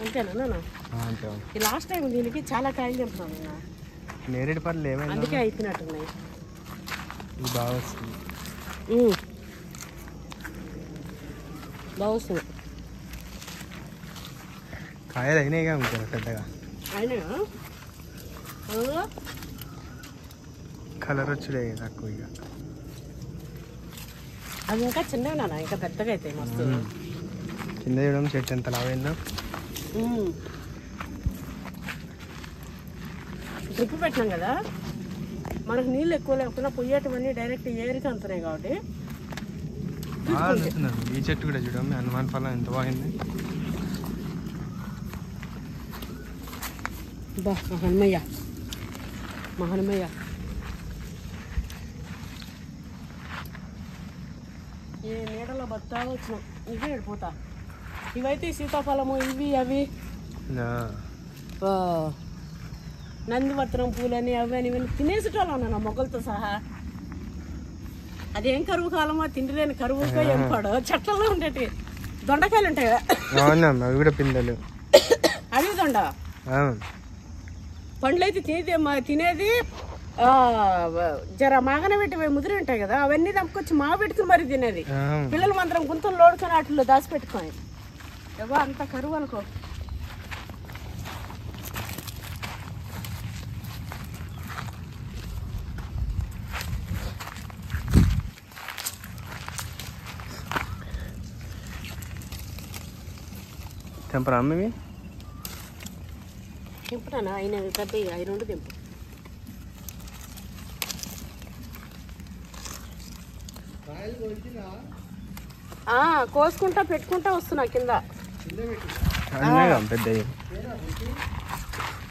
అంతేనా నాన్న? లాస్ట్ టైం దీనికి చాలా కాయలు చెప్తున్నాను. నేరేడు పళ్ళు ఏమైనా అందుకే అయిపోయినట్టున్నాయి. బాగా వస్తుంది. బాగా వస్తుంది. కాయలు అయినాయిగా ఉంటుంది పెద్దగా. అయినా కలర్ వచ్చుడే తక్కువ. ఇక అది ఇంకా చిన్నగా నాన్న, ఇంకా పెద్దగా అవుతాయి మస్తు. కింద చూడడం చెట్టు ఎంత లావైందో. డ్రిప్ పెట్టినాం కదా, మనకు నీళ్ళు ఎక్కువ లేకుండా పొయ్యేటివన్నీ డైరెక్ట్ ఏరికి అంతున్నాయి కాబట్టి ఈ చెట్టు కూడా చూడండి. హనుమాన్ ఫలం ఎంత బాగుంది. మహనమయ్య ఈ నీడలో బత్తా వచ్చినాం. ఇవే వెళ్ళిపోతా. ఇవైతే సీతాఫలము, ఇవి అవి నందివర్తనం పూలని అవి అని ఇవన్నీ తినేసేటోళ్ళు ఉన్నా మొగ్గలతో సహా. అదేం కరువు కాలమో తిండి లేని కరువుగా ఏం పాడో. చెట్లలో ఉండేటి దొండకాయలు ఉంటాయి కదా, అవి కూడా పిందెలు. అడవి దొండ పండ్లు అయితే తినేది జర మాగన పెట్టి ముదిరి ఉంటాయి కదా, అవన్నీ తప్పుకొచ్చి మా పెట్టుకుని మరి తినేది. పిల్లలు మాత్రం గుంతలు లోడుకొని వాటిలో దాచిపెట్టుకొని. ఏవో అంత కరువు అనుకో. తెంపరా అమ్మవి? తెంపుతానా? అయిన పెద్ద అయిన తెంపు. కోసుకుంటా పెట్టుకుంటా వస్తున్నా కింద. పెద్ద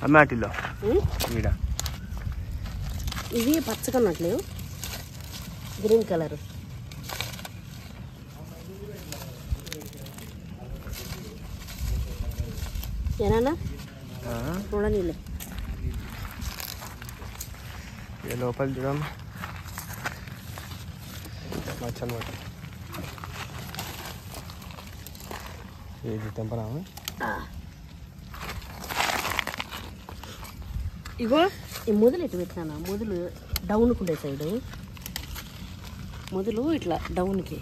అమ్మాటిలో ఇవి పచ్చకన్నట్లేవు, గ్రీన్ కలర్. ఏనా చూడనీలే. లోపల చూడమ్మ మచ్చనమాట. ఇది తెంపరామా? ఇగో ఈ మొదలు ఇటు పెట్టినా. మొదలు డౌన్కి ఉండే సైడు, మొదలు ఇట్లా డౌన్కి.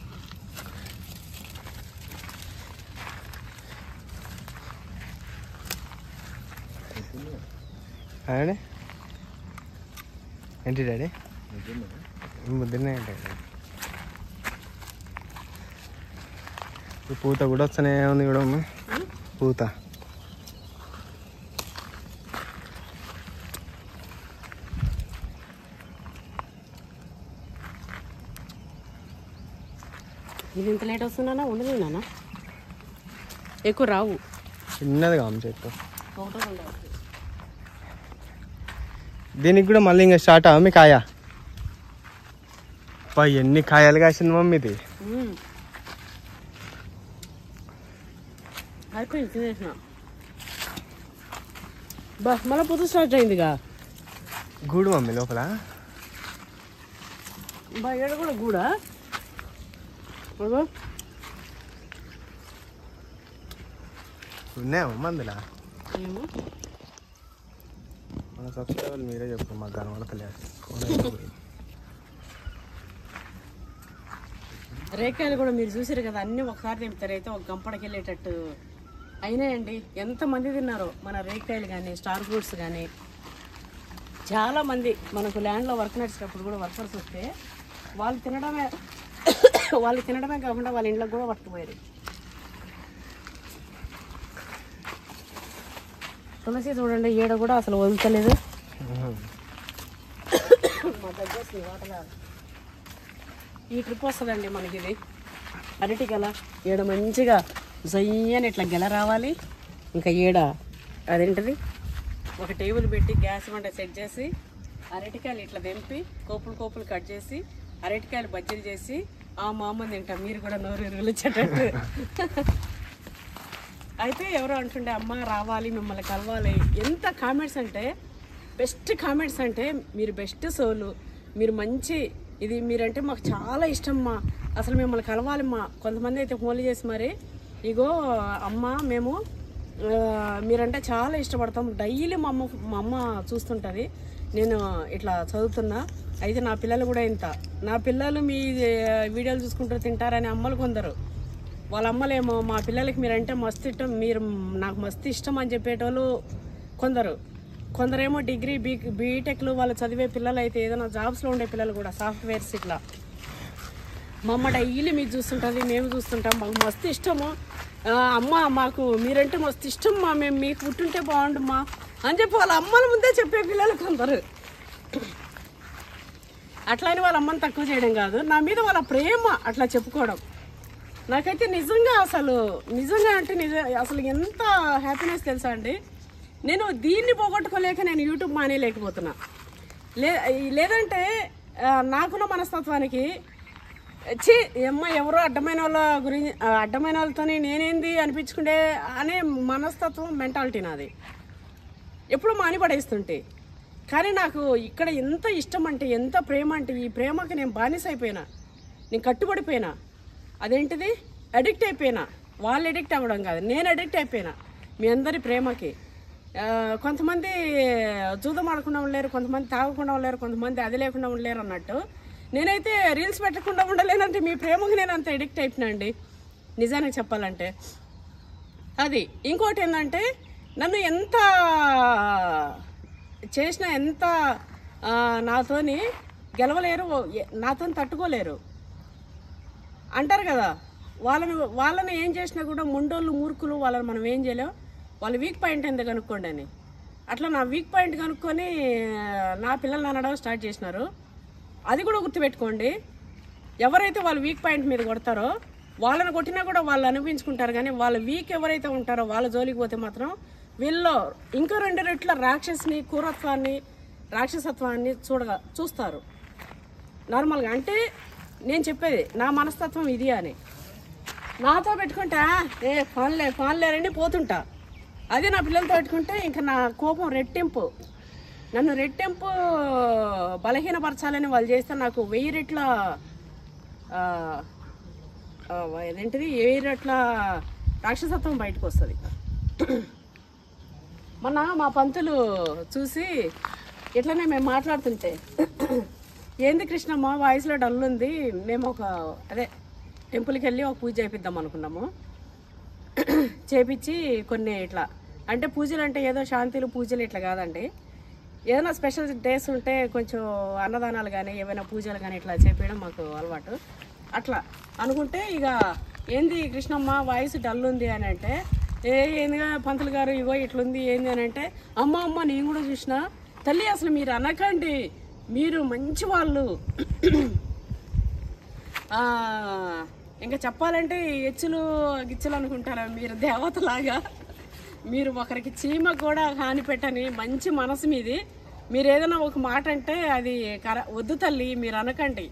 డాడీ ఏంటి డాడీ? ముద్దునే ఉంటాయి. ఈ పూత కూడా వస్తూనే ఉంది కూడా పూత. ఇది ఇంత లేట్ వస్తున్నానా ఉండదు నాన్న, ఎక్కువ రావు, చిన్నది కాము చెట్టు. ఒకటో రెండో. దీనికి కూడా మళ్ళీ ఇంకా స్టార్ట్ అవ్వ మీ కాయ. ఎన్ని కాయలు కాసింది మమ్మీ ఇది. అయిపోయింది తినేసిన. మళ్ళీ పొద్దు స్టార్ట్ అయిందిగా. గూడు మమ్మీ లోపల ఇక్కడ కూడా గూడా ఉన్నాయా మందులా? ఏమో మన సబ్స్క్రైబర్లు మీరే చెప్పు, మాకు కనబడతలేదు. రేకాయలు కూడా మీరు చూసారు కదా, అన్నీ ఒకసారి తింటారు. అయితే ఒక గంపడకి వెళ్ళేటట్టు అయినాయండి. ఎంతమంది తిన్నారో మన రేకాయలు కానీ స్టార్ ఫ్రూట్స్ కానీ. చాలామంది మనకు ల్యాండ్లో వర్క్ నడిచినప్పుడు కూడా వర్కర్స్ వస్తే వాళ్ళు తినడమే కాకుండా వాళ్ళ ఇంట్లోకి కూడా పట్టుకుపోయారు. తులసి చూడండి, ఈడ కూడా అసలు వదులుతలేదు. మా దగ్గర వాటలా ఈ ట్రిప్ వస్తుందండి మనకి. ఇది అరటి గెల ఈడ మంచిగా జయ్యని ఇట్లా గెల రావాలి. ఇంకా ఈడ అదేంటిది ఒక టేబుల్ పెట్టి గ్యాస్ వంట సెట్ చేసి అరటికాయలు ఇట్లా తెంపి కోపులు కట్ చేసి అరటికాయలు బజ్జీలు చేసి ఆ మామ తింటాం. మీరు కూడా నోరు ఇరుగులొచ్చేటట్టు. అయితే ఎవరో అంటుండే అమ్మ రావాలి, మిమ్మల్ని కలవాలి. ఎంత కామెంట్స్ అంటే బెస్ట్ కామెంట్స్ అంటే మీరు బెస్ట్ సోలు, మీరు మంచి ఇది, మీరంటే మాకు చాలా ఇష్టం మా, అసలు మిమ్మల్ని కలవాలి మా. కొంతమంది అయితే ఫోన్లు చేసి మరి ఇగో అమ్మ మేము మీరంటే చాలా ఇష్టపడతాం, డైలీ మా అమ్మ చూస్తుంటుంది, నేను ఇట్లా చదువుతున్నా, అయితే నా పిల్లలు కూడా ఇంత, నా పిల్లలు మీ వీడియోలు చూసుకుంటూ తింటారని అమ్మలు కొందరు. వాళ్ళ అమ్మలేమో మా పిల్లలకి మీరంటే మస్తు ఇష్టం, మీరు నాకు మస్తు ఇష్టం అని చెప్పేటోళ్ళు కొందరేమో డిగ్రీ బీటెక్లు వాళ్ళు చదివే పిల్లలు, అయితే ఏదైనా జాబ్స్లో ఉండే పిల్లలు కూడా సాఫ్ట్వేర్స్ ఇట్లా. మా అమ్మ డైలీ మీరు చూస్తుంటుంది, మేము చూస్తుంటాం, మాకు మస్తు ఇష్టము అమ్మ, మాకు మీరంటే మస్తు ఇష్టం మా, మేము మీకు పుట్టుంటే బాగుండమ్మా అని చెప్పి వాళ్ళ అమ్మల ముందే చెప్పే పిల్లలు కొందరు. అట్లా అని వాళ్ళ అమ్మని తక్కువ చేయడం కాదు, నా మీద వాళ్ళ ప్రేమ అట్లా చెప్పుకోవడం నాకైతే నిజంగా అసలు ఎంత హ్యాపీనెస్ తెలుసా అండి. నేను దీన్ని పోగొట్టుకోలేక నేను యూట్యూబ్ మానేయలేకపోతున్నా. లేదంటే నాకున్న మనస్తత్వానికి ఎవరో అడ్డమైన వాళ్ళతో నేనేంది అనిపించుకుంటే అనే మనస్తత్వం మెంటాలిటీ నాది, ఎప్పుడు మాని పడేస్తుంటే. కానీ నాకు ఇక్కడ ఎంత ఇష్టం అంటే, ఎంత ప్రేమ అంటే, ఈ ప్రేమకి నేను బానిస అయిపోయినా, నేను కట్టుబడిపోయినా. అదేంటిది అడిక్ట్ అయిపోయినా. వాళ్ళు అడిక్ట్ అవ్వడం కాదు, నేను అడిక్ట్ అయిపోయినా మీ అందరి ప్రేమకి. కొంతమంది జూదం ఆడకుండా ఉండలేరు, కొంతమంది తాగకుండా ఉండలేరు, కొంతమంది అది లేకుండా ఉండలేరు అన్నట్టు. నేనైతే రీల్స్ పెట్టకుండా ఉండలేనంటే మీ ప్రేమకు నేను అంత అడిక్ట్ అయిపోయినా అండి, నిజానికి చెప్పాలంటే. అది ఇంకోటి ఏంటంటే, నన్ను ఎంత చేసినా, ఎంత నాతోని గెలవలేరు, నాతో తట్టుకోలేరు అంటారు కదా. వాళ్ళని ఏం చేసినా కూడా మొండోళ్ళు మూర్ఖులు, వాళ్ళని మనం ఏం చేయలేం. వాళ్ళ వీక్ పాయింట్ ఎంత కనుక్కోండి అని, అట్లా నా వీక్ పాయింట్ కనుక్కొని నా పిల్లల్ని అనడం స్టార్ట్ చేసినారు. అది కూడా గుర్తుపెట్టుకోండి, ఎవరైతే వాళ్ళ వీక్ పాయింట్ మీద కొడతారో వాళ్ళని కొట్టినా కూడా వాళ్ళు అనిపించుకుంటారు. కానీ వాళ్ళ వీక్ ఎవరైతే ఉంటారో వాళ్ళ జోలికి పోతే మాత్రం వీళ్ళు ఇంకా 2 రెట్ల రాక్షసత్వాన్ని చూస్తారు నార్మల్గా. అంటే నేను చెప్పేది నా మనస్తత్వం ఇది అని. నాతో పెట్టుకుంటా ఫాన్లేరండి పోతుంటా. అదే నా పిల్లలతో పెట్టుకుంటే ఇంకా నా కోపం రెట్టింపు, నన్ను రెట్టింపు బలహీనపరచాలని వాళ్ళు చేస్తే నాకు 1000 రెట్ల అదేంటిది 1000 రెట్ల రాక్షసత్వం బయటకు వస్తుంది. మొన్న మా పంతులు చూసి ఇట్లనే మేము మాట్లాడుతుంటే, ఏంది కృష్ణమ్మ వాయిస్లో డల్ ఉంది, మేము టెంపుల్కి వెళ్ళి ఒక పూజ చేపిద్దాం అనుకున్నాము. చేపించి కొన్ని ఇట్లా అంటే పూజలు అంటే ఏదో శాంతిలు పూజలు ఇట్లా కాదండి, ఏదైనా స్పెషల్ డేస్ ఉంటే కొంచెం అన్నదానాలు కానీ ఏమైనా పూజలు కానీ ఇట్లా చేపించడం మాకు అలవాటు. అట్లా అనుకుంటే ఇక ఏంది కృష్ణమ్మ వాయిస్ డల్ ఉంది అని అంటే, ఏందిగా పంతులు గారు ఇగో ఇట్లుంది ఏంది అని అంటే, అమ్మ నేను కూడా చూసిన తల్లి, అసలు మీరు అనకండి, మీరు మంచి వాళ్ళు, ఇంకా చెప్పాలంటే ఎచ్చులు గిచ్చులు అనుకుంటారా మీరు దేవతలాగా. మీరు ఒకరికి చీమ కూడా హాని పెట్టని మంచి మనసు మీది. మీరు ఏదైనా ఒక మాట అంటే అది వద్దు తల్లి మీరు అనకండి.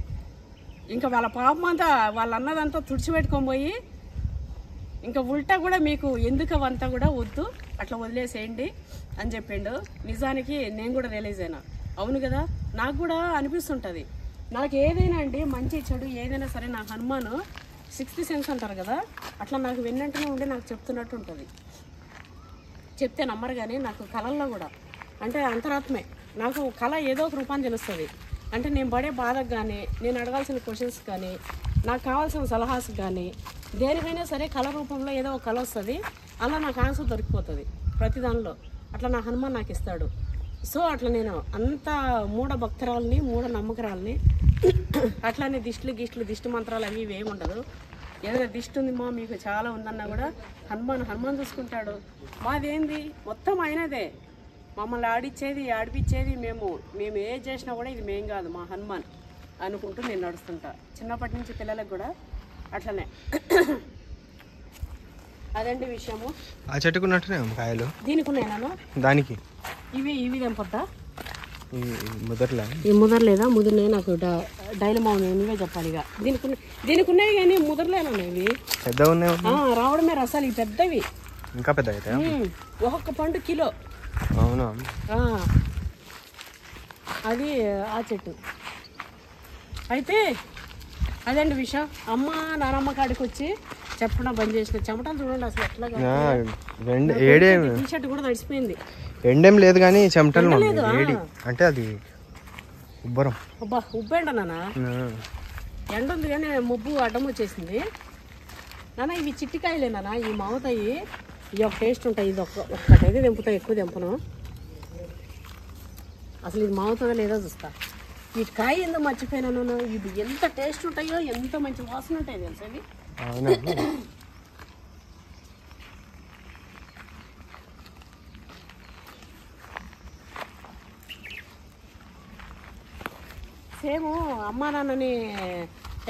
ఇంకా వాళ్ళ పాపం అంతా వాళ్ళు అన్నదంతా తుడిచిపెట్టుకొని పోయి ఇంకా ఉల్టా కూడా మీకు ఎందుకు అవంతా కూడా వద్దు అట్లా వదిలేసేయండి అని చెప్పిండు. నిజానికి నేను కూడా రియలైజ్ అయినా, అవును కదా నాకు కూడా అనిపిస్తుంటుంది. నాకు ఏదైనా అండి మంచి చెడు ఏదైనా సరే నాకు హనుమాను 6th సెన్స్ అంటారు కదా, అట్లా నాకు వెన్నంటనే ఉండి నాకు చెప్తున్నట్టు ఉంటుంది. చెప్తే నమ్మరు కానీ నాకు కళల్లో కూడా అంటే అంతరాత్మే నాకు కళ ఏదో ఒక రూపాన్ని తెలుస్తుంది. అంటే నేను పడే బాధకు కానీ, నేను అడగాల్సిన క్వశ్చన్స్ కానీ, నాకు కావాల్సిన సలహాస్ కానీ, దేనికైనా సరే కళ రూపంలో ఏదో ఒక కళ వస్తుంది. అలా నాకు ఆన్సర్ దొరికిపోతుంది ప్రతి దానిలో. అట్లా నా హనుమాన్ నాకు ఇస్తాడు. సో అట్లా నేను అంత మూఢ భక్తురాలని, మూఢ నమ్మకరాలని, అట్లానే దిష్టి మంత్రాలు అవి ఇవి ఏమి ఉండదు. ఏదైనా దిష్టి ఉంది మా మీకు చాలా ఉందన్నా కూడా హనుమాన్ చూసుకుంటాడు. మాదేంది మొత్తం అయినదే, మమ్మల్ని ఆడిపించేది మేము ఏ చేసినా కూడా ఇది మేం కాదు మా హనుమాన్ అనుకుంటూ నేను నడుస్తుంటా. చిన్నప్పటి నుంచి పిల్లలకు కూడా అట్లనే. అదండి విషయము. ఆ చెట్టుకున్నట్టునే కాయలు దీనికి ఉన్నాను దానికి ఇవి తెంపొద్దా ముదరలే ముదరలేదా? ముదరలే నాకు డైలమా నువ్వే చెప్పాలి. ఇక దీనికి ఉన్నాయి కానీ ముదరలేనా ఇవి పెద్దగా ఉన్నాయి రావడమే రసాలు ఇవి పెద్దవి ఇంకా పెద్ద అయితే ఒక్కొక్క పండు కిలో. అవునా అది ఆ చెట్టు అయితే అదండి విషయం. అమ్మ నానమ్మ కాడికి వచ్చి చెప్పడం బంద్ చేసిన చెమటలు చూడండి అసలు ఎట్లా టీ షర్ట్ కూడా తడిసిపోయింది. ఎండేం లేదు కానీ చెమటలు అంటే అది ఉబ్బరం. అబ్బా ఉబ్బేంట నాన్న ఎండ ఉంది కానీ ముబ్బు అడ్డం వచ్చేసింది నాన్న. ఇవి చిట్టికాయలేనా ఈ మావుతాయి, ఇవి ఒక టేస్ట్ ఉంటాయి. ఇది ఒక్కటైతే తెంపుతాయి, ఎక్కువ తెంపను. అసలు ఇది మావుతుందో లేదో చూస్తా. ఈ కాయ ఎందుకు మర్చిపోయినాను, ఇవి ఎంత టేస్ట్ ఉంటాయో, ఎంత మంచి వాసన ఉంటాయి తెలుసా ఇవి. సేమ్ అమ్మ నాన్నని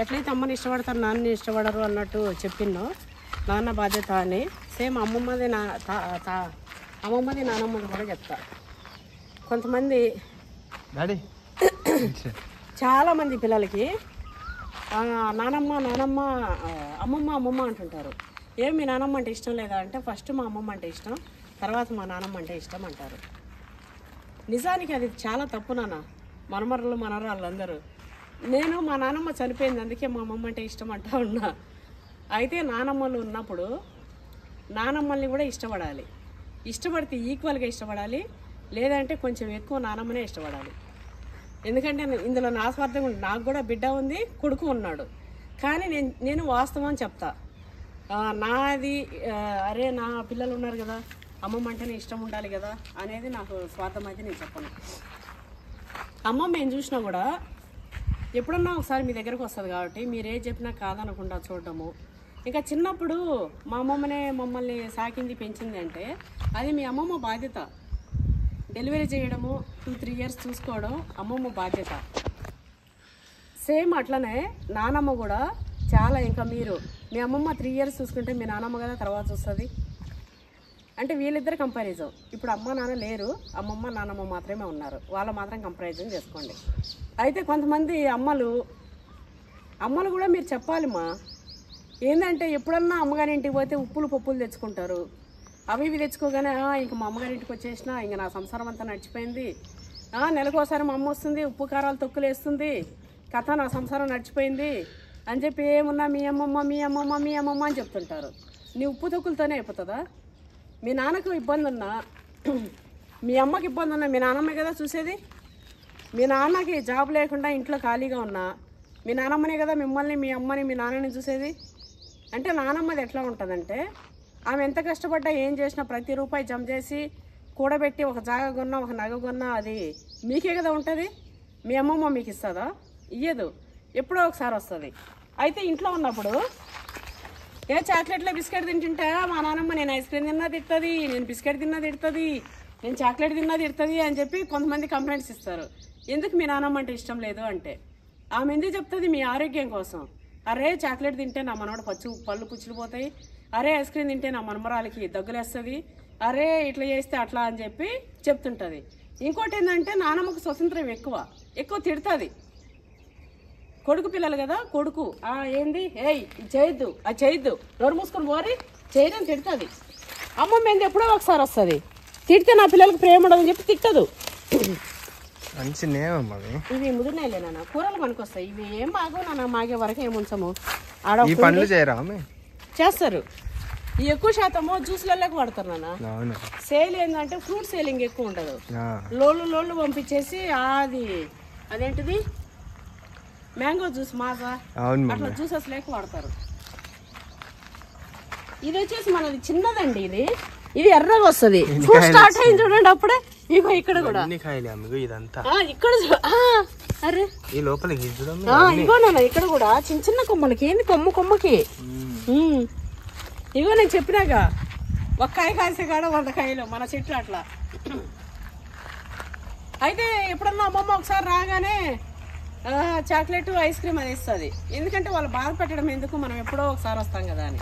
ఎట్లయితే అమ్మని ఇష్టపడతారు నాన్నని ఇష్టపడరు అన్నట్టు చెప్పినో నాన్న బాధ్యత అని, సేమ్ అమ్మమ్మది నానమ్మది కూడా చెప్తా. కొంతమంది చాలామంది పిల్లలకి నానమ్మ అమ్మమ్మ అంటుంటారు. ఏం మీ నానమ్మ అంటే ఇష్టం లేదా అంటే ఫస్ట్ మా అమ్మమ్మ అంటే ఇష్టం, తర్వాత మా నానమ్మ అంటే ఇష్టం అంటారు. నిజానికి అది చాలా తప్పు నాన్న. మనరాళ్ళు అందరూ నేను మా నానమ్మ చనిపోయింది అందుకే మా అమ్మమ్మ అంటే ఇష్టం అంటా ఉన్నా. అయితే నానమ్మలు ఉన్నప్పుడు నానమ్మల్ని కూడా ఇష్టపడాలి. ఇష్టపడితే ఈక్వల్గా ఇష్టపడాలి, లేదంటే కొంచెం ఎక్కువ నానమ్మనే ఇష్టపడాలి. ఎందుకంటే ఇందులో నా స్వార్థం ఉంది. నాకు కూడా బిడ్డ ఉంది, కొడుకు ఉన్నాడు. కానీ నేను వాస్తవం చెప్తా. నాది అరే నా పిల్లలు ఉన్నారు కదా, అమ్మమ్మ అంటేనే ఇష్టం ఉండాలి కదా అనేది నాకు స్వార్థం అయితే నేను చెప్పను. అమ్మమ్మ ఏం చూసినా కూడా ఎప్పుడన్నా ఒకసారి మీ దగ్గరకు వస్తుంది కాబట్టి మీరు ఏ చెప్పినా కాదనకుండా చూడటము. ఇంకా చిన్నప్పుడు మా అమ్మమ్మనే మమ్మల్ని సాకింది పెంచింది అంటే అది మీ అమ్మమ్మ బాధ్యత. డెలివరీ చేయడము 2-3 years చూసుకోవడం అమ్మమ్మ బాధ్యత. సేమ్ అట్లనే నానమ్మ కూడా చాలా. ఇంకా మీరు మీ అమ్మమ్మ 3 years చూసుకుంటే మీ నానమ్మ కదా తర్వాత చూస్తుంది. అంటే వీళ్ళిద్దరు కంపారిజన్. ఇప్పుడు అమ్మ నాన్న లేరు, అమ్మమ్మ నానమ్మ మాత్రమే ఉన్నారు, వాళ్ళ మాత్రం కంపారిజన్ చేసుకోండి. అయితే కొంతమంది అమ్మలు కూడా మీరు చెప్పాలిమా. ఏంటంటే ఎప్పుడన్నా అమ్మగారి ఇంటికి పోతే ఉప్పులు పప్పులు తెచ్చుకుంటారు, అవి ఇవి తెచ్చుకోగానే ఇంక మా అమ్మగారి ఇంటికి వచ్చేసినా ఇంక నా సంసారం అంతా నడిచిపోయింది, నెలకోసారి మా అమ్మ వస్తుంది ఉప్పు కారాలు తొక్కులు వేస్తుంది, కథ నా సంసారం నడిచిపోయింది అని చెప్పి ఏమున్నా మీ అమ్మమ్మ అని చెప్తుంటారు. నీ ఉప్పు తొక్కులతోనే అయిపోతుందా? మీ నాన్నకు ఇబ్బంది ఉన్నా, మీ అమ్మకి ఇబ్బంది ఉన్నా మీ నాన్నమ్మే కదా చూసేది. మీ నాన్నకి జాబ్ లేకుండా ఇంట్లో ఖాళీగా ఉన్నా మీ నాన్నమ్మనే కదా మిమ్మల్ని, మీ అమ్మని, మీ నాన్నని చూసేది. అంటే నానమ్మది ఎట్లా ఉంటుందంటే ఆమె ఎంత కష్టపడ్డా ఏం చేసినా ప్రతి రూపాయి జమ చేసి కూడబెట్టి ఒక జాగ కొన్నా ఒక నగ కొన్నా అది మీకే కదా ఉంటుంది. మీ అమ్మమ్మ మీకు ఇస్తుందా? ఇయ్యదు, ఎప్పుడో ఒకసారి వస్తుంది. అయితే ఇంట్లో ఉన్నప్పుడు ఏ చాక్లెట్లో బిస్కెట్ తింటుంటే మా నాన్నమ్మ నేను ఐస్ క్రీమ్ తిన్నా తిడుతుంది, నేను బిస్కెట్ తిన్నా తిడుతుంది, నేను చాక్లెట్ తిన్నా తిడుతుంది అని చెప్పి కొంతమంది కంప్లైంట్స్ ఇస్తారు. ఎందుకు మీ నాన్నమ్మ అంటే ఇష్టం లేదు అంటే ఆమె ఎందుకు చెప్తుంది? మీ ఆరోగ్యం కోసం. అరే చాక్లెట్ తింటే నా మనవడు పళ్ళు పుచ్చిపోతాయి, అరే ఐస్ క్రీమ్ తింటే నా మనమరాలకి దగ్గులేస్తుంది, అరే ఇట్లా చేస్తే అట్లా అని చెప్పి చెప్తుంటుంది. ఇంకోటి ఏంటంటే నానమ్మకు స్వతంత్రం ఎక్కువ తిడుతుంది. కొడుకు పిల్లలు కదా, కొడుకు ఏంది ఏయ్ ఇది చేయొద్దు అది చేయొద్దు నోరు మూసుకొని పోరి చేయదని తిడుతుంది. అమ్మమ్మ ఏంది ఎప్పుడో ఒకసారి వస్తుంది, తిడితే నా పిల్లలకి ప్రేమ ఉండదని చెప్పి తిట్టదు. మంచి నేమమ్మా ఇవి ముదిరినాయిలేనా కూరలు పనికొస్తాయి. ఇవి ఏం బాగో నాన్న మాగే వరకు ఏముంచము. ఈ పనులు చేయరా చేస్తారు. ఈ ఎక్కువ శాతము జ్యూస్లలోకి వాడతారు నాన్న. సేల్ ఏంటంటే ఫ్రూట్ సేలింగ్ ఎక్కువ ఉండదు. లోళ్ళు పంపించేసి అదేంటిది మ్యాంగో జ్యూస్ మాజా అట్లా జ్యూసెస్ లేక వాడతారు. ఇది వచ్చేసి మనది చిన్నదండి. ఇది ఎర్రగా వస్తుంది. ఫ్రూట్ స్టార్ట్ అయింది చూడండి అప్పుడే. ఇగో ఇక్కడ కూడా ఇక్కడ అరే ఇగో నాన్న ఇక్కడ కూడా చిన్న కొమ్మలకి ఏంది కొమ్మకి ఇగో నేను చెప్పినాక ఒక కాయ కాసే కాడ 100 కాయలు మన చెట్లు అట్లా. అయితే ఎప్పుడన్నా అమ్మమ్మ ఒకసారి రాగానే చాక్లెట్ ఐస్ క్రీమ్ అని ఇస్తుంది. ఎందుకంటే వాళ్ళు బాధ పెట్టడం ఎందుకు, మనం ఎప్పుడో ఒకసారి వస్తాం కదా అని.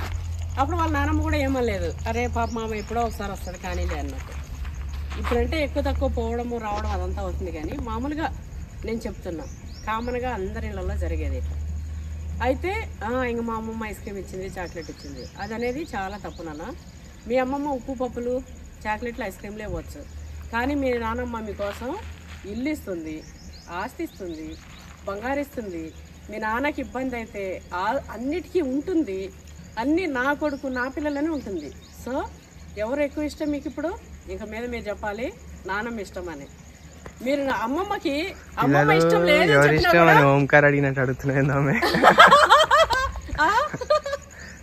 అప్పుడు వాళ్ళ నాన్నమ్మ కూడా ఏమనలేదు, అరే పాప మామ ఎప్పుడో ఒకసారి వస్తుంది కానీలే అన్నట్టు. ఇప్పుడంటే ఎక్కువ తక్కువ పోవడము రావడం అదంతా అవుతుంది, కానీ మామూలుగా నేను చెప్తున్నా కామన్గా అందరి ఇళ్ళల్లో జరిగేది. అయితే ఇంక మా అమ్మమ్మ ఐస్ క్రీమ్ ఇచ్చింది, చాక్లెట్ ఇచ్చింది, అది అనేది చాలా తప్పు నాన్న. మీ అమ్మమ్మ ఉప్పు పప్పులు చాక్లెట్లు ఐస్ క్రీమ్లు ఇవ్వచ్చు, కానీ మీ నాన్నమ్మ మీకోసం ఇల్లు ఇస్తుంది, ఆస్తి ఇస్తుంది, బంగారు ఇస్తుంది. మీ నాన్నకి ఇబ్బంది అయితే అన్నిటికీ ఉంటుంది, అన్నీ నా కొడుకు నా పిల్లలనే ఉంటుంది. సో ఎవరు ఎక్కువ ఇష్టం మీకు ఇప్పుడు? ఇంక మీద మీరు చెప్పాలి నాన్నమ్మ ఇష్టం అని. మీరు అమ్మమ్మకి అమ్మమ్మ ఇష్టం లేదు ఓంకార్ అడిగినట్టు అడుగుతున్నాయి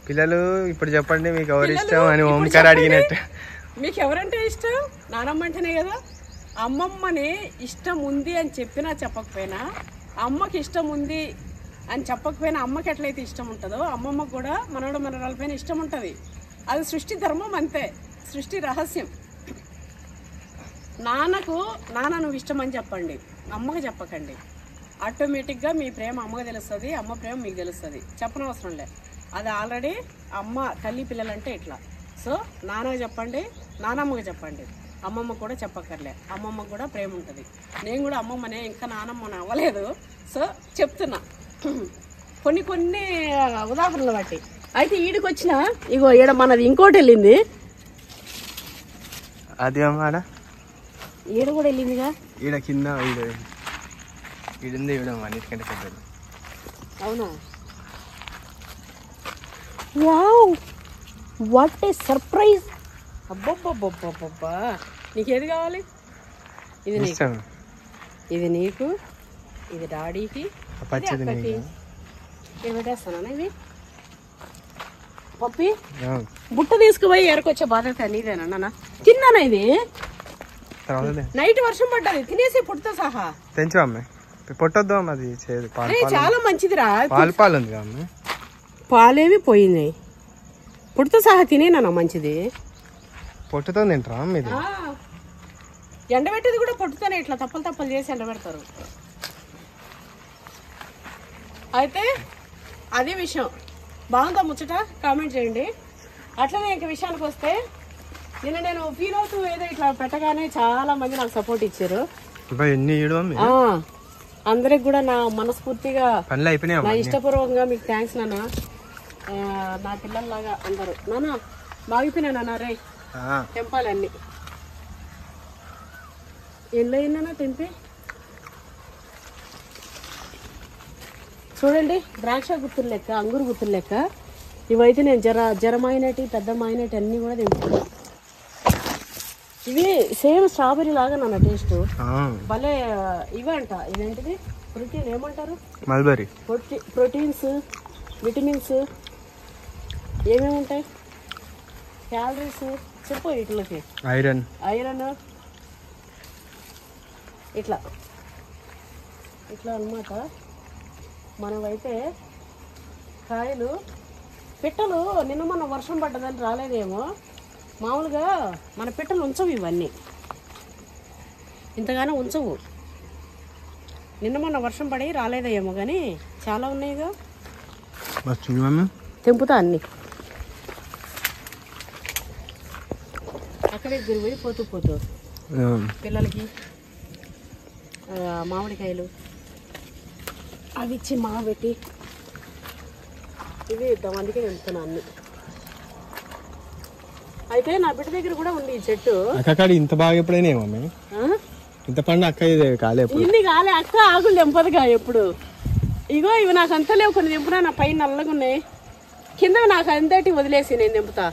పిల్లలు. ఇప్పుడు చెప్పండి మీకు ఎవరు ఇష్టం అని ఓంకార్ అడిగినట్టు. మీకు ఎవరంటే ఇష్టం? నానమ్మ అంటేనే కదా. అమ్మమ్మని ఇష్టం ఉంది అని చెప్పినా చెప్పకపోయినా, అమ్మకి ఇష్టం ఉంది అని చెప్పకపోయినా అమ్మకి ఎట్లయితే ఇష్టం ఉంటుందో అమ్మమ్మకు కూడా మనవడు మనవరాలపైన ఇష్టం ఉంటుంది. అది సృష్టి ధర్మం, అంతే, సృష్టి రహస్యం. నాన్న నువ్వు ఇష్టం అని చెప్పండి, అమ్మకి చెప్పకండి. ఆటోమేటిక్గా మీ ప్రేమ అమ్మకి తెలుస్తుంది, అమ్మ ప్రేమ మీకు తెలుస్తుంది. చెప్పనవసరం లే, అది ఆల్రెడీ అమ్మ తల్లి పిల్లలంటే ఇట్లా. సో నాన్నకి చెప్పండి, నానమ్మకి చెప్పండి, అమ్మమ్మ కూడా చెప్పక్కర్లే. అమ్మమ్మకు కూడా ప్రేమ ఉంటుంది. నేను కూడా అమ్మమ్మనే, ఇంకా నానమ్మని అవ్వలేదు. సో చెప్తున్నా కొన్ని ఉదాహరణలు బట్టి. అయితే ఈడికి వచ్చిన ఇగో ఈడ మనది ఇంకోటి వెళ్ళింది, అది ఈడ కూడా వెళ్ళిందిగా. ఈడ కింద ఈడింది అన్నిటికంటే పెద్దది. అవునా? Wow, what a surprise! అబ్బబ్బబ్బబ్బబ్బా, నీకేది కావాలి? ఇది నీకు, ఇది నీకు, ఇది డాడీకి, అక్కకి. ఇది పెట్టేస్తానా? ఇది పప్పి బుట్ట తీసుకుపోయి ఏరుకొచ్చే బాధ్యత నీదేనా? తిన్నానా? ఇది నైట్ వర్షం పడ్డది, తినేసి పుట్టుతో సహా. తెంచు అమ్మ, పొట్టొద్దు అమ్మ, అది చాలా మంచిదిరా. పాలు ఉంది అమ్మ, పాలేవి పోయినాయి, పుట్టుతో సహా తినేనా మంచిది. పొట్టుతో తింటారా మీరు? ఎండబెట్టేది కూడా పొట్టుతోనే, ఇట్లా తప్పలు చేసి ఎండబెడతారు. అయితే అదే విషయం. బాగుందా ముచ్చట? కామెంట్ చేయండి. అట్లనే ఇంక విషయానికి వస్తే, నిన్న నేను ఫీల్ అవుతూ ఏదో ఇట్లా పెట్టగానే చాలా మంది నాకు సపోర్ట్ ఇచ్చారు. అందరికి కూడా నా మనస్ఫూర్తిగా నా ఇష్టపూర్వకంగా మీకు థ్యాంక్స్ నాన్న. నా పిల్లల్లాగా అందరూ నాన్న బాగిపోయినా రే తెంపాలి అన్ని. ఎన్నైనా తెంపి చూడండి. ద్రాక్ష గుత్తులు లెక్క, అంగురు గుత్తులు లెక్క ఇవైతే నేను జరమైనటి పెద్ద మైనటి అన్నీ కూడా తెంపుకున్నా. ఇవి సేమ్ స్ట్రాబెర్రీ లాగా నాన్న టేస్ట్ భలే. ఇవంట ఇదేంటిది ప్రోటీన్ ఏమంటారు? మల్బరీ. ప్రోటీన్స్, విటమిన్స్ ఏమేమి ఉంటాయి? క్యాలరీస్ చెప్పు వీటిలోకి. ఐరన్ ఇట్లా అన్నమాట. మనమైతే కాయలు పిట్టలు నిన్న మన వర్షం పడ్డదని రాలేదేమో. మామూలుగా మన పిట్టలు ఉంచవు, ఇవన్నీ ఇంతగానో ఉంచవు. నిన్న మొన్న వర్షం పడి రాలేదేమో కానీ చాలా ఉన్నాయిగా. తెంపుతా అన్ని అక్కడే గురిపోయి పోతూ పిల్లలకి మామిడికాయలు అవి ఇచ్చి పెట్టి ఇవి ఇద్దాం, అందుకే తెంపుతున్నా అన్ని. అయితే నా బిడ్డ దగ్గర కూడా ఉంది ఈ చెట్టు. ఇంత బాగా ఎప్పుడైనా మమ్మీ ఇంత పండు అక్క కాలే ఇన్ని కాలే అక్క, ఆకులు తెంపదుగా ఎప్పుడు. ఇగో ఇవి నాకు అంత లేవు, కొన్ని తెంపునా. నా పైన నల్లగా ఉన్నాయి, కింద నాకు అంతటి వదిలేసి నేను తెంపుతా.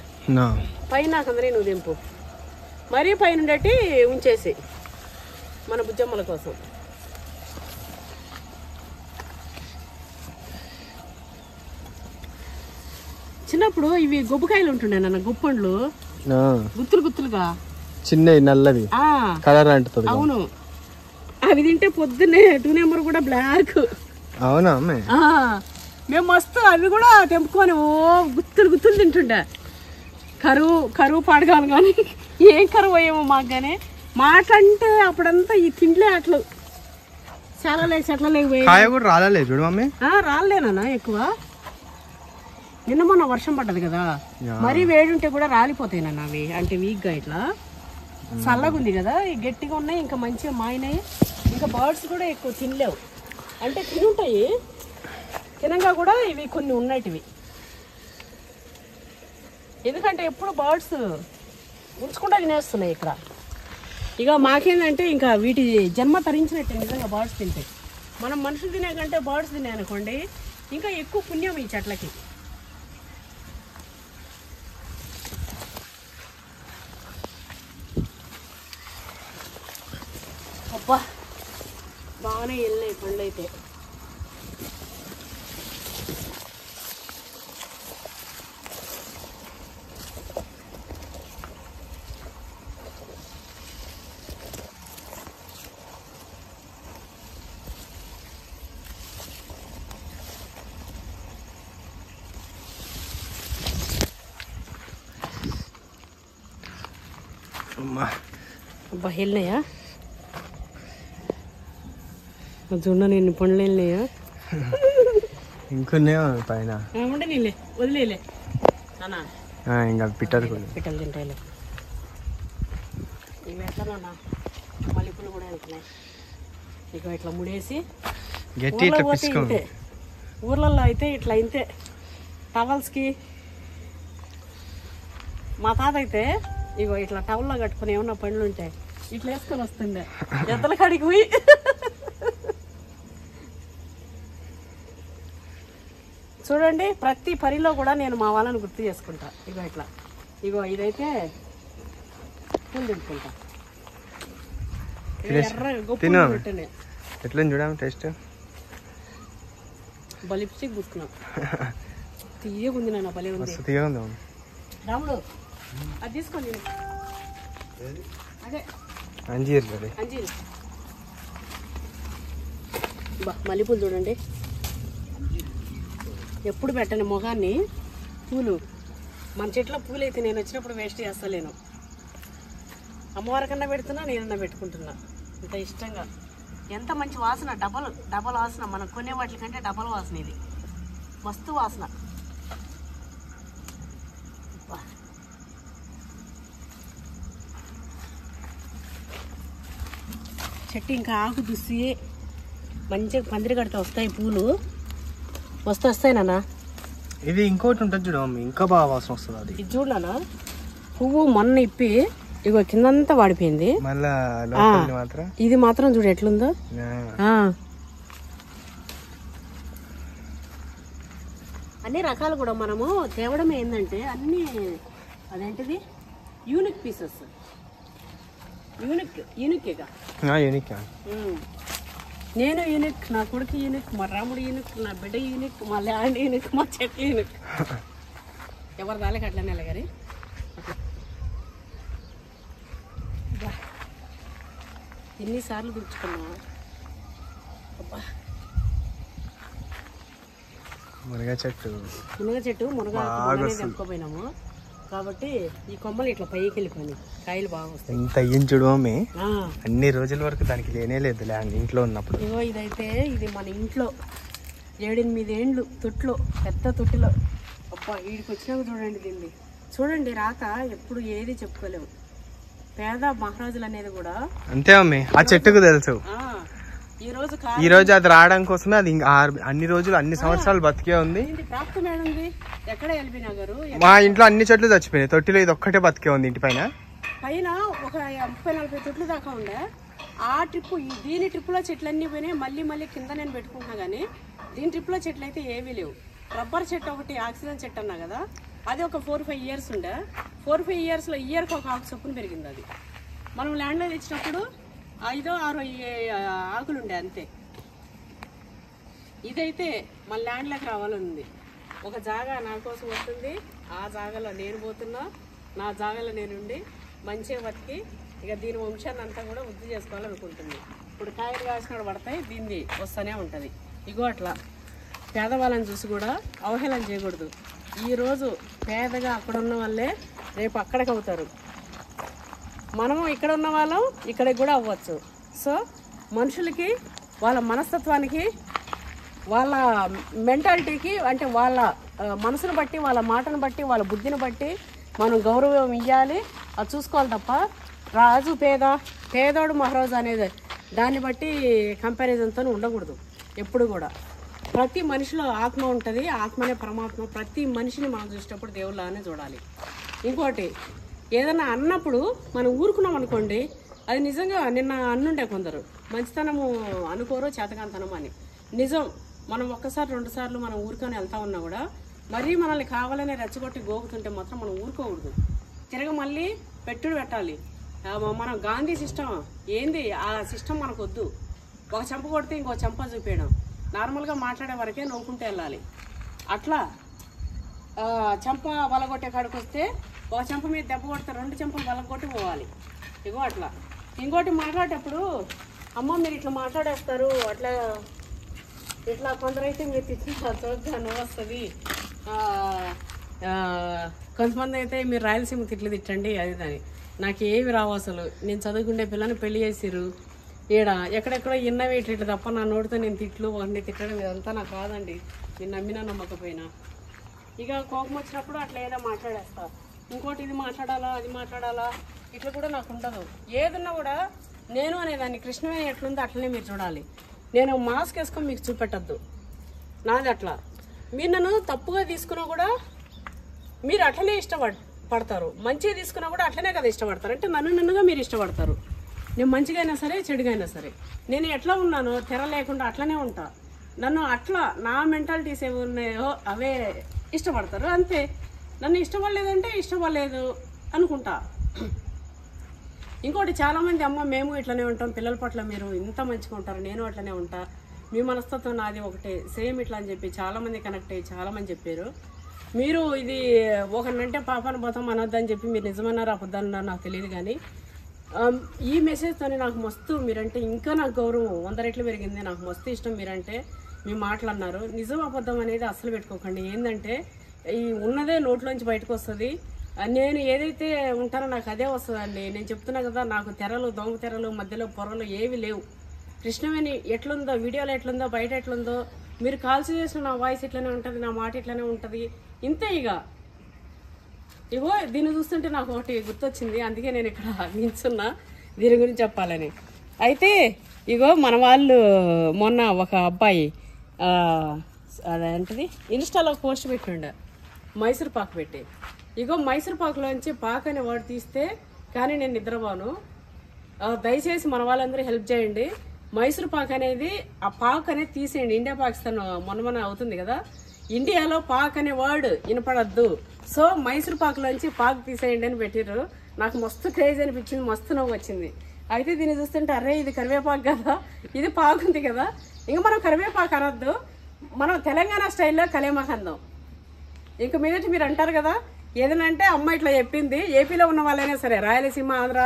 పైన నాకు అందరి నువ్వు తెంపు, మరీ పైన ఉండేటి ఉంచేసి మన బుజ్జమ్మల కోసం. చిన్నప్పుడు ఇవి గొబ్బకాయలు ఉంటుండే నాన్న, గుప్పండ్లు గుత్తులుగా చిన్నవి నల్లవి కలర్ అంటుంది. అవును, అవి తింటే పొద్దున్నే 2 నెంబర్ కూడా బ్లాక్. అవునా మేము మస్తు అవి కూడా తెంపుకొని గుత్తులు తింటుండే. కరువు పాడగాను కానీ ఏం కరువు అయ్యేమో మాకు. కానీ మాకంటే అప్పుడంతా ఈ తిండ్లే అట్లు చాలా చెట్ల లేకపోయాయి. రాలేదు చూడు మమ్మీ, రాలేనా ఎక్కువ. నిన్న మొన్న వర్షం పడ్డది కదా, మరీ వేడుంటే కూడా రాలిపోతాయి నాన్న అవి. అంటే వీక్గా ఇట్లా చల్లగా ఉంది కదా, గట్టిగా ఉన్నాయి, ఇంకా మంచిగా మాయినాయి. ఇంకా బర్డ్స్ కూడా ఎక్కువ తినలేవు, అంటే తినుంటాయి తినంగా కూడా ఇవి కొన్ని ఉన్నటివి. ఎందుకంటే ఎప్పుడు బర్డ్స్ ఉంచకుండా తినేస్తున్నాయి ఇక్కడ. ఇక మాకేందంటే ఇంకా వీటి జన్మ తరించినట్టే నిజంగా బర్డ్స్ తింటాయి. మనం మనుషులు తినే కంటే బర్డ్స్ తినాయి అనుకోండి, ఇంకా ఎక్కువ పుణ్యం ఈ చెట్లకి. అబ్బా బాగానే వెళ్ళినాయి పండ్లు అయితే. అబ్బా వెళ్ళినాయా చూడ, నేను పండ్లు వెళ్ళినాయా ఇంకొన్నే పైన ఉండే నీళ్ళే వదిలేలే ఇంకా పిట్టలు తింటాయిలే. ఇవి ఎట్లా మల్లెపూలు కూడా వెళ్తున్నాయి. ఇక ఇట్లా ముడేసి ఇంతే, ఊర్లలో అయితే ఇట్లా ఇంతే టవల్స్కి. మా తాత అయితే ఇగో ఇట్లా టవల్లో కట్టుకుని ఏమన్నా పండ్లు ఉంటాయి ఇట్లా వేసుకొని వస్తుండే ఎద్దల కాడికి పోయి. చూడండి, ప్రతి పనిలో కూడా నేను మా వాళ్ళని గుర్తు చేసుకుంటా. ఇగో ఇట్లా, ఇగో ఇదైతే పూలు తింటుకుంటా. ఎర్ర గొప్ప ఎట్లా చూడము టేస్ట్. లిప్స్టిక్ పూసుకున్నాం, తీయగా ఉంది నాన్న, భలే ఉంది. రాముడు అది తీసుకోండి, అదే అంజీరు మల్లెపూలు చూడండి. ఎప్పుడు పెట్టండి మొగాన్ని పూలు. మన చెట్లో పూలు అయితే నేను వచ్చినప్పుడు వేస్ట్ చేస్తలేను. అమ్మవారికన్నా పెడుతున్నా, నేనన్నా పెట్టుకుంటున్నా ఇంత ఇష్టంగా. ఎంత మంచి వాసన, డబల్ వాసన. మనం కొనే వాటి కంటే డబల్ వాసన ఇది, మస్తు వాసన. చెట్టు ఇంకా ఆకు దుస్సి మంచిగా పందిరి కడితే వస్తాయి పూలు, మస్తు వస్తాయి నాన్న. ఇది ఇంకోటి ఉంటుంది చూడ, ఇంకా బాగా వాసన వస్తుంది. అది ఇది చూడు నాన్న, పువ్వు మొన్న ఇప్పి ఇగో కిందంతా వాడిపోయింది. ఇది మాత్రం చూడు ఎట్లుందో. అన్ని రకాలు కూడా మనము తేవడం ఏంటంటే అన్ని అదేంటిది యూనిక్ పీసెస్. యూనిక్గా నేను యూనిక్, నా కొడుకు యూనిక్, మా రాముడు యూనిక్, నా బిడ్డ యూనిక్, మా ల్యాండ్ యూనిక్, మా చెట్టు యూనిక్. ఎవరి దానికి అట్లనే కానీ ఎన్నిసార్లు తుడుచుకున్నా. మునగ చెట్టు తెంపుకోపోయినాము కాబట్టి ఈ కొమ్మలు ఇట్లా పైకి వెళ్ళిపోయినాయి, కాయలు బాగా వస్తాయి. ఇంత అయ్యించుడు మమ్మీ, అన్ని రోజుల వరకు దానికి లేనే లేదు ల్యాండ్ ఇంట్లో ఉన్నప్పుడు. ఇగో ఇదైతే ఇది మన ఇంట్లో 7-8 ఏండ్లు తొట్లో, పెద్ద తొట్టిలో. అబ్బా వీడికి వచ్చినాక చూడండి దీన్ని, చూడండి రాక ఎప్పుడు ఏది చెప్పుకోలేము. పేద మహారాజులు అనేది కూడా అంతే మమ్మీ, ఆ చెట్టుకు తెలుసు. ఈ రోజు అది రావడం కోసమే అది అన్ని రోజులు అన్ని సంవత్సరాలు బతికే ఉంది. ఎక్కడ ఎల్బీ నగర్ మా ఇంట్లో అన్ని చెట్లు చచ్చిపోయినాయి, తొట్టిలో ఇది ఒక్కటే బతికే ఉంది. ఇంటి పైన ఒక 30-40 తొట్లు దాకా ఉండే. ఆ ట్రిప్ దీని ట్రిప్లో చెట్లన్నీ పోయినాయి. మళ్ళీ కింద నేను పెట్టుకుంటున్నా కానీ దీని ట్రిప్లో చెట్లు అయితే ఏవీ లేవు. రబ్బర్ చెట్టు ఒకటి, ఆక్సిజన్ చెట్టు అన్నా కదా, అది ఒక 4-5 ఇయర్స్ ఉండే. 4-5 ఇయర్స్లో ఇయర్కి ఒక ఆకు చొప్పున పెరిగింది. అది మనం ల్యాండ్లో తెచ్చినప్పుడు 5-6 ఆకులు ఉండే అంతే. ఇదైతే మన ల్యాండ్లోకి రావాలనుంది. ఒక జాగా నా కోసం వస్తుంది, ఆ జాగాలో నేను పోతున్నా, నా జాగాలో నేనుండి మంచిగా బతికి ఇక దీని వంశాన్ని అంతా కూడా వృద్ధి చేసుకోవాలనుకుంటుంది. ఇప్పుడు కాయలు కాసినప్పుడు పడతాయి, దీన్ని వస్తూనే ఉంటుంది. ఇగో అట్లా పేదవాళ్ళని చూసి కూడా అవహేళన చేయకూడదు. ఈరోజు పేదగా అక్కడ ఉన్న వాళ్ళే రేపు అక్కడికి అవుతారు. మనము ఇక్కడ ఉన్న వాళ్ళం ఇక్కడికి కూడా అవ్వచ్చు. సో మనుషులకి వాళ్ళ మనస్తత్వానికి, వాళ్ళ మెంటాలిటీకి, అంటే వాళ్ళ మనసును బట్టి, వాళ్ళ మాటను బట్టి, వాళ్ళ బుద్ధిని బట్టి మనం గౌరవం ఇవ్వాలి. అది చూసుకోవాలి తప్ప రాజు పేదోడు మహారాజు అనేది దాన్ని బట్టి కంపారిజన్తో ఉండకూడదు. ఎప్పుడు కూడా ప్రతి మనిషిలో ఆత్మ ఉంటుంది, ఆత్మనే పరమాత్మ. ప్రతి మనిషిని మనం చూసేటప్పుడు దేవుళ్ళనే చూడాలి. ఇంకోటి ఏదైనా అన్నప్పుడు మనం ఊరుకున్నాం అనుకోండి, అది నిజంగా నిన్న అన్నుండే కొందరు మంచితనము అనుకోరు, చేతకాంతనం అని. నిజం, మనం 1-2 సార్లు మనం ఊరుకొని వెళ్తా ఉన్నా కూడా మరీ మనల్ని కావాలనే రెచ్చగొట్టి గోగుతుంటే మాత్రం మనం ఊరుకోకూడదు. మళ్ళీ పెట్టుడు పెట్టాలి. మనం గాంధీ సిస్టమ్ ఏంది, ఆ సిస్టమ్ మనకు వద్దు. ఒక చెంప కొడితే ఇంకో చెంప చూపేయడం, నార్మల్గా మాట్లాడే వరకే నవ్వుకుంటూ వెళ్ళాలి. అట్లా చెంప వలగొట్టే కాడికి వస్తే ఒక చెంప మీద దెబ్బ కొడితే 2 చెంపలు వలగొట్టి పోవాలి. ఇగో అట్లా. ఇంకోటి మాట్లాడేటప్పుడు అమ్మ మీరు ఇట్లా మాట్లాడేస్తారు, అట్లా ఇట్లా కొందరైతే మీరు తిట్టిన చూద్దా నవ్వు వస్తుంది, కొంతమంది అయితే మీరు రాయలసీమ తిట్లు తిట్టండి అది దాని. నాకు ఏమి రావు అసలు. నేను చదువుకుండే పిల్లని పెళ్లి చేసిరు ఈడ ఎక్కడెక్కడో ఇన్నవి ఇట్లా తప్ప నా నోటితో నేను తిట్లు వాడిని తిట్టడం ఇదంతా నాకు కాదండి. నేను నమ్మినా నమ్మకపోయినా ఇక కోపం వచ్చినప్పుడు అట్లా ఏదో మాట్లాడేస్తా. ఇంకోటి ఇది మాట్లాడాలా అది మాట్లాడాలా ఇట్లా కూడా నాకు ఉండదు. ఏదన్నా కూడా నేను అనేదాన్ని కృష్ణవేణి ఎట్లుందో అట్లనే మీరు చూడాలి. నేను మాస్క్ వేసుకొని మీకు చూపెట్టద్దు, నాది అట్లా. మీరు నన్ను తప్పుగా తీసుకున్నా కూడా మీరు అట్లనే ఇష్టపడతారు, మంచిగా తీసుకున్నా కూడా అట్లనే కదా ఇష్టపడతారు. అంటే నన్నుగా మీరు ఇష్టపడతారు. నేను మంచిగా అయినా సరే చెడుగా అయినా సరే నేను ఎట్లా ఉన్నానో తెర లేకుండా అట్లనే ఉంటా. నన్ను అట్లా నా మెంటాలిటీస్ ఏమి ఉన్నాయో అవే ఇష్టపడతారు అంతే. నన్ను ఇష్టపడలేదంటే ఇష్టపడలేదు అనుకుంటా. ఇంకోటి చాలామంది అమ్మ మేము ఇట్లనే ఉంటాం, పిల్లల పట్ల మీరు ఇంత మంచిగా ఉంటారు, నేను అట్లనే ఉంటా, మీ మనస్తత్వం నాది ఒకటే సేమ్ ఇట్లా అని చెప్పి చాలామంది కనెక్ట్ అయ్యి చాలామంది చెప్పారు. మీరు ఇది ఒకరినంటే పాపాను పోతాం అనొద్దని చెప్పి మీరు నిజమన్నారా అబద్ధాలన్నారా నాకు తెలియదు. కానీ ఈ మెసేజ్తోనే నాకు మస్తు మీరంటే ఇంకా నాకు గౌరవం 100 రెట్లు పెరిగింది. నాకు మస్తు ఇష్టం మీరంటే. మీ మాటలు అన్నారు, నిజం అబద్ధం అనేది అసలు పెట్టుకోకండి. ఏంటంటే ఈ ఉన్నదే నోట్లోంచి బయటకు వస్తుంది. నేను ఏదైతే ఉంటానో నాకు అదే వస్తుందండి. నేను చెప్తున్నా కదా, నాకు తెరలు, దొంగ తెరలు, మధ్యలో పొరలు ఏవి లేవు. కృష్ణవేణి ఎట్లుందో వీడియోలో ఎట్లుందో బయట ఎట్లుందో మీరు కాల్స్ చేసిన నా వాయిస్ ఇట్లనే ఉంటుంది, నా మాట ఇట్లనే ఉంటుంది. ఇంతే. ఇగో దీన్ని చూస్తుంటే నాకు ఒకటి గుర్తొచ్చింది, అందుకే నేను ఇక్కడ నిల్చున్నా దీని గురించి చెప్పాలని. అయితే ఇగో మన వాళ్ళు మొన్న ఒక అబ్బాయి అదేంటిది ఇన్స్టాలో పోస్ట్ పెట్టిండ మైసూర్ పాక్ పెట్టి. ఇగో మైసూర్ పాకులోంచి పాక్ అనే వర్డ్ తీస్తే కానీ నేను నిద్రపోను. దయచేసి మన వాళ్ళందరూ హెల్ప్ చేయండి. మైసూర్ పాక్ అనేది ఆ పాక్ అనేది తీసేయండి. ఇండియా పాకిస్తాన్ మొన్న అవుతుంది కదా, ఇండియాలో పాక్ అనే వర్డ్ వినపడద్దు. సో మైసూర్ పాకులోంచి పాక్ తీసేయండి అని పెట్టిర్రు. నాకు మస్తు క్రేజ్ అనిపించింది, మస్తు నవ్వు వచ్చింది. అయితే దీన్ని చూస్తుంటే అరే ఇది కరివేపాకు కదా, ఇది పాకు ఉంది కదా, ఇంకా మనం కరివేపాకు అనొద్దు, మనం తెలంగాణ స్టైల్లో కలేమాకు అందాం. ఇంక మీదటి మీరు అంటారు కదా ఏదైనా అంటే అమ్మ ఇట్లా చెప్పింది, ఏపీలో ఉన్న వాళ్ళైనా సరే, రాయలసీమ, ఆంధ్ర,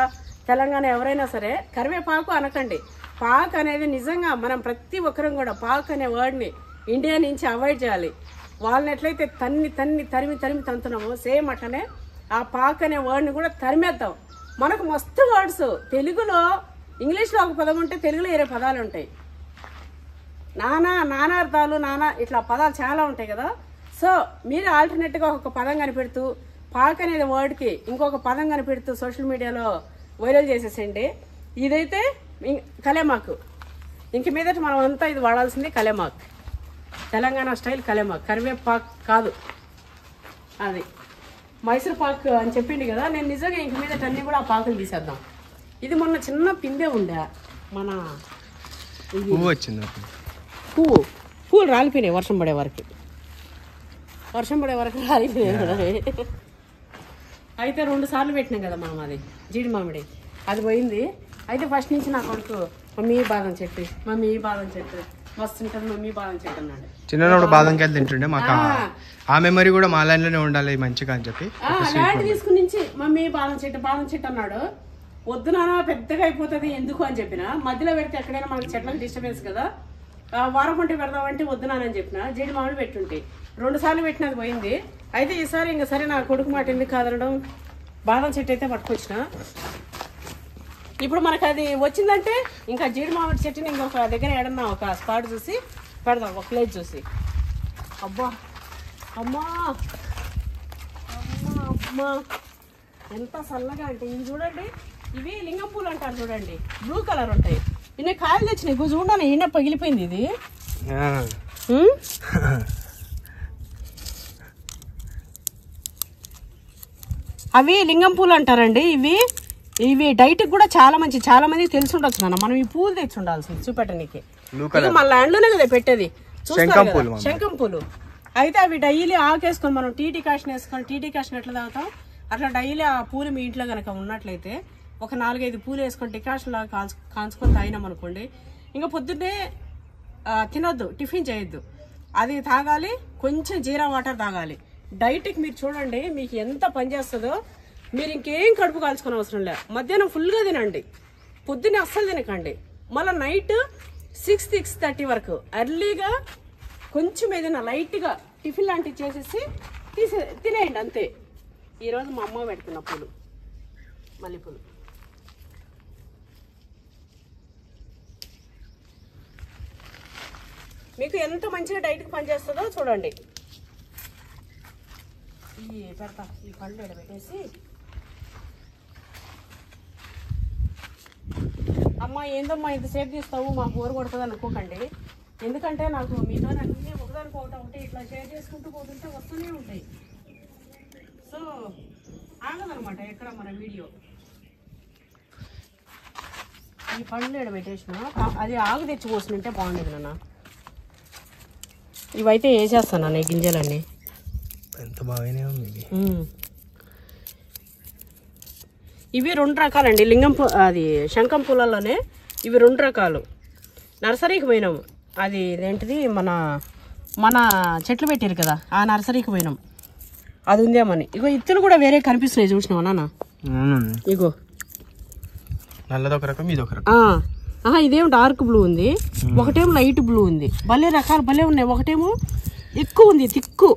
తెలంగాణ ఎవరైనా సరే కరివేపాకు అనకండి. పాక్ అనేది నిజంగా మనం ప్రతి ఒక్కరం కూడా పాక్ అనే వర్డ్ని ఇండియా నుంచి అవాయిడ్ చేయాలి. వాళ్ళని ఎట్లయితే తరిమి తంతున్నామో సేమ్ అట్లనే ఆ పాక్ అనే వర్డ్ని కూడా తరిమేద్దాం. మనకు మస్తు వర్డ్స్ తెలుగులో, ఇంగ్లీష్లో ఒక పదం ఉంటే తెలుగులో 20 పదాలు ఉంటాయి. నానార్థాలు ఇట్లా పదాలు చాలా ఉంటాయి కదా. సో మీరు ఆల్టర్నేట్గా ఒక పదం కనిపెడుతూ పాక్ అనేది వర్డ్కి ఇంకొక పదం కనిపెడుతూ సోషల్ మీడియాలో వైరల్ చేసేసేయండి. ఇదైతే కలేమాకు. ఇంక మీదట మనం అంతా ఇది వాడాల్సింది కలేమాకు, తెలంగాణ స్టైల్ కలేమాకు, కరివేపాకు కాదు. అది మైసూర్ పాక్ అని చెప్పింది కదా. నేను నిజంగా ఇంక మీదట అన్నీ కూడా ఆ పాకులు తీసేద్దాం. ఇది మొన్న చిన్న పిందే ఉండే మన పువ్వు వచ్చింది. పూలు రాలిపోయినాయి వర్షం పడే వరకు రాలిపోయినాయి కదా. అయితే 2 సార్లు పెట్టినాం కదా మనం అది జీడి మామిడి, అది పోయింది. అయితే ఫస్ట్ నుంచి నా కొడుకు మమ్మీ బాదం చెట్టు మస్తు ఉంటుంది, మమ్మీ బాదం చెట్టు అన్నాడు. చిన్నప్పుడు బాదం కాయలు తింటుండే. మాకు ఆ మెమరీ కూడా మా లైన్లోనే ఉండాలి మంచిగా అని చెప్పి ల్యాండ్ తీసుకుని నుంచి మమ్మీ బాదం చెట్టు అన్నాడు. వద్దు నాన్న పెద్దగా అయిపోతుంది ఎందుకు అని చెప్పిన. మధ్యలో పెడితే ఎక్కడైనా మనకి చెట్లకు డిస్టర్బెన్స్ కదా, వారం పంట పెడదామంటే వద్దు నాన్న అని చెప్పిన. జీడి మామిడి పెట్టుంటే 2 సార్లు పెట్టినది పోయింది. అయితే ఈసారి ఇంకా సరే నా కొడుకు మాట ఎందుకు కాదనడం, బాదం చెట్టు అయితే పట్టుకొచ్చిన. ఇప్పుడు మనకు అది వచ్చిందంటే ఇంకా జీడి మామిడి చెట్టుని ఇంకొక దగ్గర ఏడన్నా ఒక స్పాట్ చూసి పెడదాం, ఒక ప్లేస్ చూసి. అబ్బా అమ్మా అమ్మా అమ్మా ఎంత చల్లగా అంటే ఇవి చూడండి. ఇవి లింగం పూలు అంటారు చూడండి, బ్లూ కలర్ ఉంటాయి. ఇన్ని కాయలు తెచ్చినాయి ఇప్పుడు చూడండి, ఈయన పగిలిపోయింది ఇది. అవి లింగం పూలు అంటారండి. ఇవి డైట్ కూడా చాలా మంచి, చాలా మందికి తెలిసి ఉండొచ్చు నాన్న. మనం ఈ పూలు తెచ్చి ఉండాల్సింది చూపెట్టడానికి. మన ల్యాండ్ లోనే కదా పెట్టేది, శంఖం పూలు. అయితే అవి డైలీ ఆకేసుకొని మనం టీ డికాషన్ వేసుకొని, టీ డికాషన్ ఎట్లా తాగుతాం అట్లా డైలీ ఆ పూలు మీ ఇంట్లో కనుక ఉన్నట్లయితే ఒక 4-5 పూలు వేసుకొని డికాషన్ లాగా కాంచుకొని తాగినాం అనుకోండి, ఇంకా పొద్దున్నే తినొద్దు, టిఫిన్ చేయొద్దు, అది తాగాలి. కొంచెం జీరా వాటర్ తాగాలి. డైట్కి మీరు చూడండి మీకు ఎంత పనిచేస్తుందో. మీరు ఇంకేం కడుపు కాల్చుకునే అవసరం లేదు. మధ్యాహ్నం ఫుల్గా తినండి, పొద్దున్నే అస్సలు తినకండి. మళ్ళీ నైట్ 6-6:30 వరకు ఎర్లీగా కొంచెం ఏదైనా లైట్గా టిఫిన్ లాంటివి చేసేసి తినేయండి అంతే. ఈరోజు మా అమ్మ పెడుతున్న పూలు, మల్లెపూలు. మీకు ఎంత మంచిగా డైట్కి పనిచేస్తుందో చూడండి. పెడతా ఈ పళ్ళు పెట్టేసి. అమ్మ ఏందమ్మా ఇంతసేపు తీస్తావు, మాకు బోరు కొడుతుంది అనుకోకండి. ఎందుకంటే నాకు మీతో అన్నీ ఒకదానికి ఇట్లా షేర్ చేసుకుంటూ పోతుంటే వస్తూనే ఉంటాయి. సో ఆగదనమాట ఎక్కడ మన వీడియో. ఈ పళ్ళు పెట్టేసిన అది ఆగు తెచ్చి పోసినంటే బాగుండేది నాన్న. ఇవైతే వేసేస్తాను ఈ గింజలన్నీ. ఎంత బాగానే ఉంది. ఇవి 2 రకాలండి లింగం అది శంఖం పూలలోనే ఇవి 2 రకాలు. నర్సరీకి పోయినాము, అది ఏంటిది మన చెట్లు పెట్టారు కదా ఆ నర్సరీకి పోయినాం, అది ఉందేమని. ఇగో ఇత్తులు కూడా వేరే కనిపిస్తున్నాయి చూసినావా నాన్న. ఇగో నల్లదొక రకం, ఇదొక రకం. ఇదేమో డార్క్ బ్లూ ఉంది, ఒకటేమో లైట్ బ్లూ ఉంది. భలే రకాలు భలే ఉన్నాయి. ఒకటేమో ఎక్కువ ఉంది తిక్కు.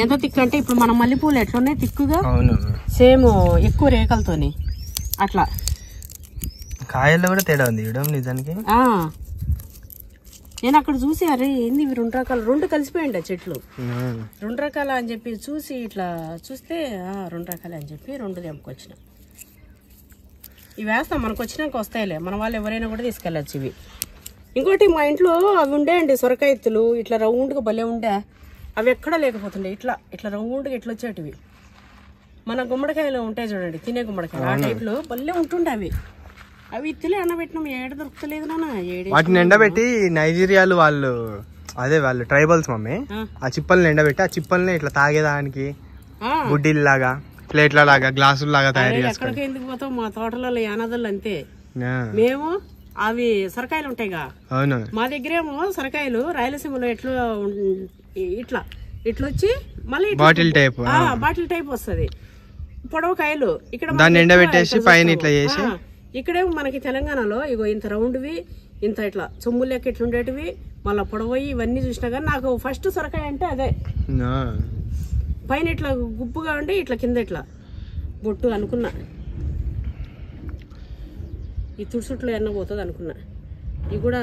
ఎంత తిక్కు అంటే ఇప్పుడు మన మల్లెపూలు ఎట్లున్నాయి తిక్కుగా, సేమ్ ఎక్కువ రేఖలతోని అట్లా. కాయల్లో కూడా తేడా ఉంది నిజానికి. నేను అక్కడ చూసి అరే ఏంది ఇవి 2 రకాలు, 2 కలిసిపోయింది చెట్లు. 2 రకాల అని చెప్పి చూసి ఇట్లా చూస్తే 2 రకాలే అని చెప్పి 2 తెంపుకొచ్చిన. ఇవి వేస్తాం, మనకు వచ్చినాక వస్తాయిలే, మన వాళ్ళు ఎవరైనా కూడా తీసుకెళ్ళచ్చు ఇవి. ఇంకోటి మా ఇంట్లో అవి ఉండేయండి సొరకాయ ఎత్తులు, ఇట్లా రౌండ్గా భలే ఉండే. అవి ఎక్కడా లేకపోతుండే, ఇట్లా రౌండ్గా ఇట్లా వచ్చేటివి. మన గుమ్మడికాయలు ఉంటాయి చూడండి, తినే గుమ్మడికాయలు ఆ టైప్లో భలే ఉంటుండే అవి. అవి ఇత్తులే ఎండబెట్టినాం, ఏడ దొరుకుతలేదు నాన్న. వాటిని ఎండబెట్టి నైజీరియాలు వాళ్ళు ట్రైబల్స్ మమ్మీ ఆ చిప్పల్ని ఎండబెట్టి ఆ చిప్పల్ని ఇట్లా తాగేదానికి గుడ్డిల్లాగా, ప్లేట్ల లాగా, గ్లాసుల లాగా తయారు చేస్తారు. ఎక్కడికి ఎందుకు పోతాం, మా తోటలలో యానదళ్ళు అంతే. మేము అవి సొరకాయలు ఉంటాయిగా, మా దగ్గరేమో సొరకాయలు రాయలసీమలో ఇట్లా వచ్చి మళ్ళీ బాటిల్ టైప్ వస్తుంది, పొడవు కాయలు. ఇక్కడ దాన్ని ఎండబెట్టేసి పైన ఇట్లా చేసి, ఇక్కడేమో మనకి తెలంగాణలో ఇగో ఇంత రౌండ్వి, ఇంత ఇట్లా సొమ్ము లెక్క ఇట్లా ఉండేటివి, మళ్ళీ పొడవయి ఇవన్నీ చూసినా కానీ నాకు ఫస్ట్ సొరకాయ అంటే అదే. పైన ఇట్లా గుప్పుగా ఉండి ఇట్లా కింద ఇట్లా బొట్టు అనుకున్నా, ఈ తుడుసుట్లో ఎన్న పోతుంది అనుకున్నా. ఇవి కూడా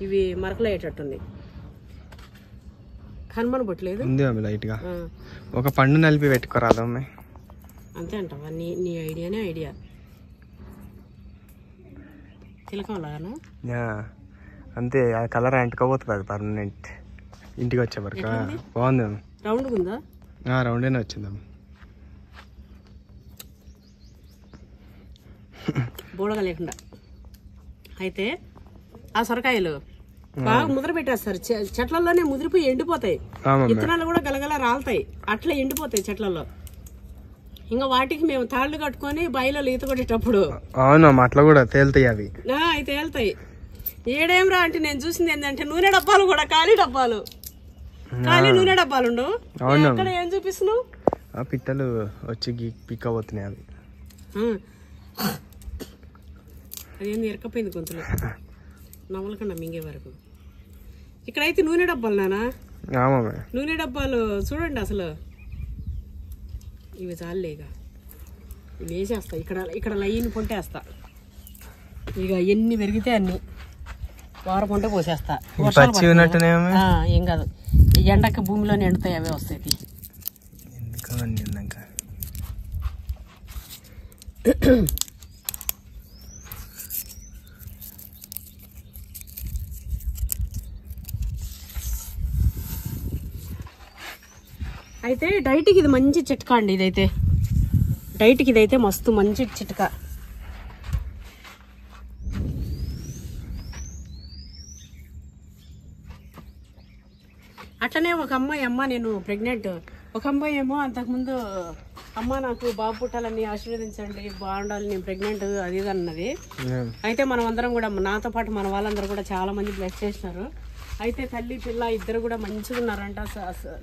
ఇవి మరకలయ్యేటట్టుంది. కనుమనబట్టలేదు ఉంది మమ్మీ లైట్గా. ఒక పండు నలిపి పెట్టుకోరాదు మమ్మీ. అంతే అంటావా? నీ ఐడియానే ఐడియా. తిలకంలాగానా? అంతే, ఆ కలర్ అంటుకోపోతుంది అది పర్మనెంట్. ఇంటికి వచ్చే వరకు బాగుంది. రౌండ్గా ఉందా? రౌండేనే వచ్చిందమ్మ. బోడగా లేకుండా. అయితే ఆ సొరకాయలు బాగా ముద్ర పెట్టేస్తారు, చెట్లలోనే ముదిరిపోయి ఎండిపోతాయి. విత్తనాలు కూడా గలగల రాలుతాయి, అట్లా ఎండిపోతాయి చెట్లలో. ఇంకా వాటికి మేము తాళ్ళు కట్టుకొని బాయిలో ఈత కొట్టేటప్పుడు అవునమ్మా అట్లా కూడా తేలుతాయి అవి. అవి తేలుతాయి. ఏడేం రా అంటే నేను చూసింది ఏంటంటే నూనె డబ్బాలు కూడా, ఖాళీ డబ్బాలు, ఖాళీ నూనె డబ్బాలు ఉండవు. అక్కడ ఏం చూపిస్తున్నావు? పిట్టలు వచ్చి పిక్కబోతున్నాయి అవి. అదేంది ఎరకపోయింది గొంతులో, నవ్వలకుండా మింగే వరకు. ఇక్కడైతే నూనె డబ్బాలు నానా, నూనె డబ్బాలు చూడండి అసలు. ఇవి చాలులే, ఇక ఇవి వేసేస్తా. ఇక్కడ లైన్ పొంటేస్తా. ఇక ఎన్ని పెరిగితే అన్ని వార పొంట పోసేస్తా. ఏం కాదు, ఈ ఎండకి భూమిలోనే ఎండుతాయి, అవే వస్తాయి. అయితే డైట్కి ఇది మంచి చిట్కా అండి. ఇదైతే డైట్కి ఇదైతే మస్తు మంచి చిట్కా. అట్లనే ఒక అమ్మాయి, నేను ప్రెగ్నెంట్, ఒక అమ్మాయి ఏమో అంతకుముందు అమ్మ నాకు బాబు పుట్టాలని ఆశీర్వదించండి, బాగుండాలి, నేను ప్రెగ్నెంట్ అది ఇది అన్నది. అయితే మనం అందరం కూడా, నాతో పాటు మన వాళ్ళందరూ కూడా చాలా మంది బ్లెస్ చేసినారు. అయితే తల్లి పిల్ల ఇద్దరు కూడా మంచిగా ఉన్నారంట,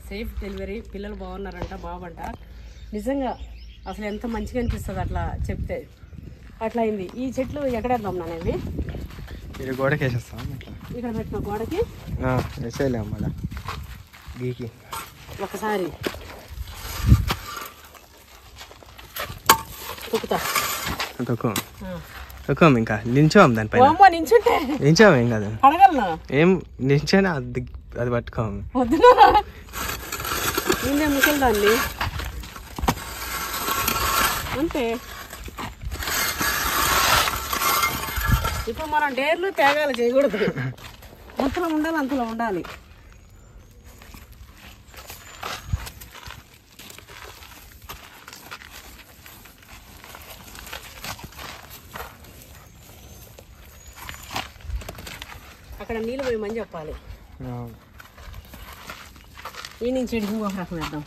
సేఫ్ డెలివరీ, పిల్లలు బాగున్నారంట, బాబంట. నిజంగా అసలు ఎంత మంచిగా అనిపిస్తుంది అట్లా చెప్తే. అట్లా అయింది. ఈ చెట్లు ఎక్కడేద్దాం నానేవి? గోడకి వేసేస్తాం. ఇక్కడ పెట్టిన గోడకి గీకి ఒకసారి తొక్కుతా. ఇంకా నించోం దానిపైన, నించోం ఏం కాదు. ఏం నించోనా అది పట్టుకోము. ముందే ముసలిదాన్ని అంతే. ఇప్పుడు మనం డేర్లు త్యాగాలు చేయకూడదు, ఎంతలో ఉండాలి అంతలో ఉండాలి. అక్కడ నీళ్ళు పోయమని చెప్పాలి. ఈ నుంచి ఇంకొక రకం వేద్దాం.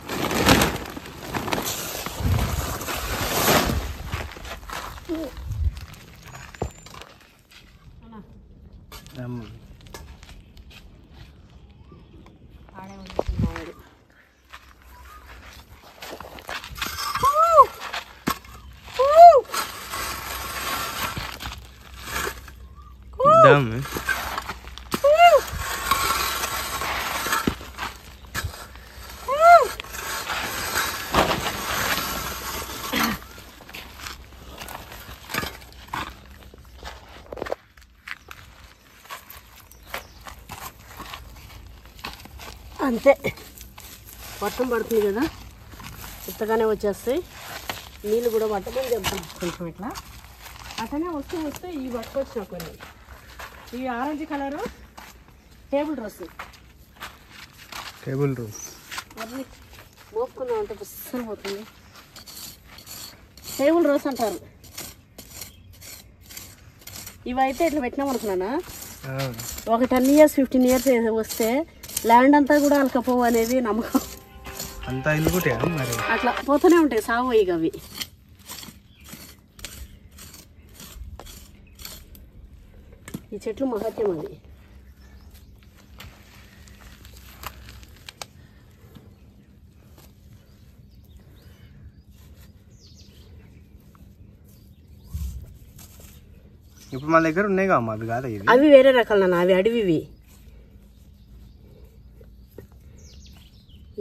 అంతే, వర్షం పడుతుంది కదా, ఉత్తగానే వచ్చేస్తాయి. నీళ్ళు కూడా పట్టమని చెప్తాం కొంచెం ఇట్లా. అట్లనే వస్తే ఈ పట్టుకొచ్చిన కొన్ని, ఈ ఆరెంజ్ కలరు టేబుల్ రోస్ అది మోపుకున్నాం అంటే పుస్తకం పోతుంది. టేబుల్ రోస్ అంటారు. ఇవైతే ఇట్లా పెట్టినాం అనుకున్నానా, ఒక 10 years 15 years వస్తే ల్యాండ్ అంతా కూడా అలకపోవు అనేది నమ్మకం. అట్లా పోతూనే ఉంటాయి, సాగు ఇక అవి. ఈ చెట్లు మహత్యం అది. ఇప్పుడు మన దగ్గర ఉన్నాయి అమ్మా, అవి కాదు, అవి వేరే రకాలు నాన్న, అవి అడవివి,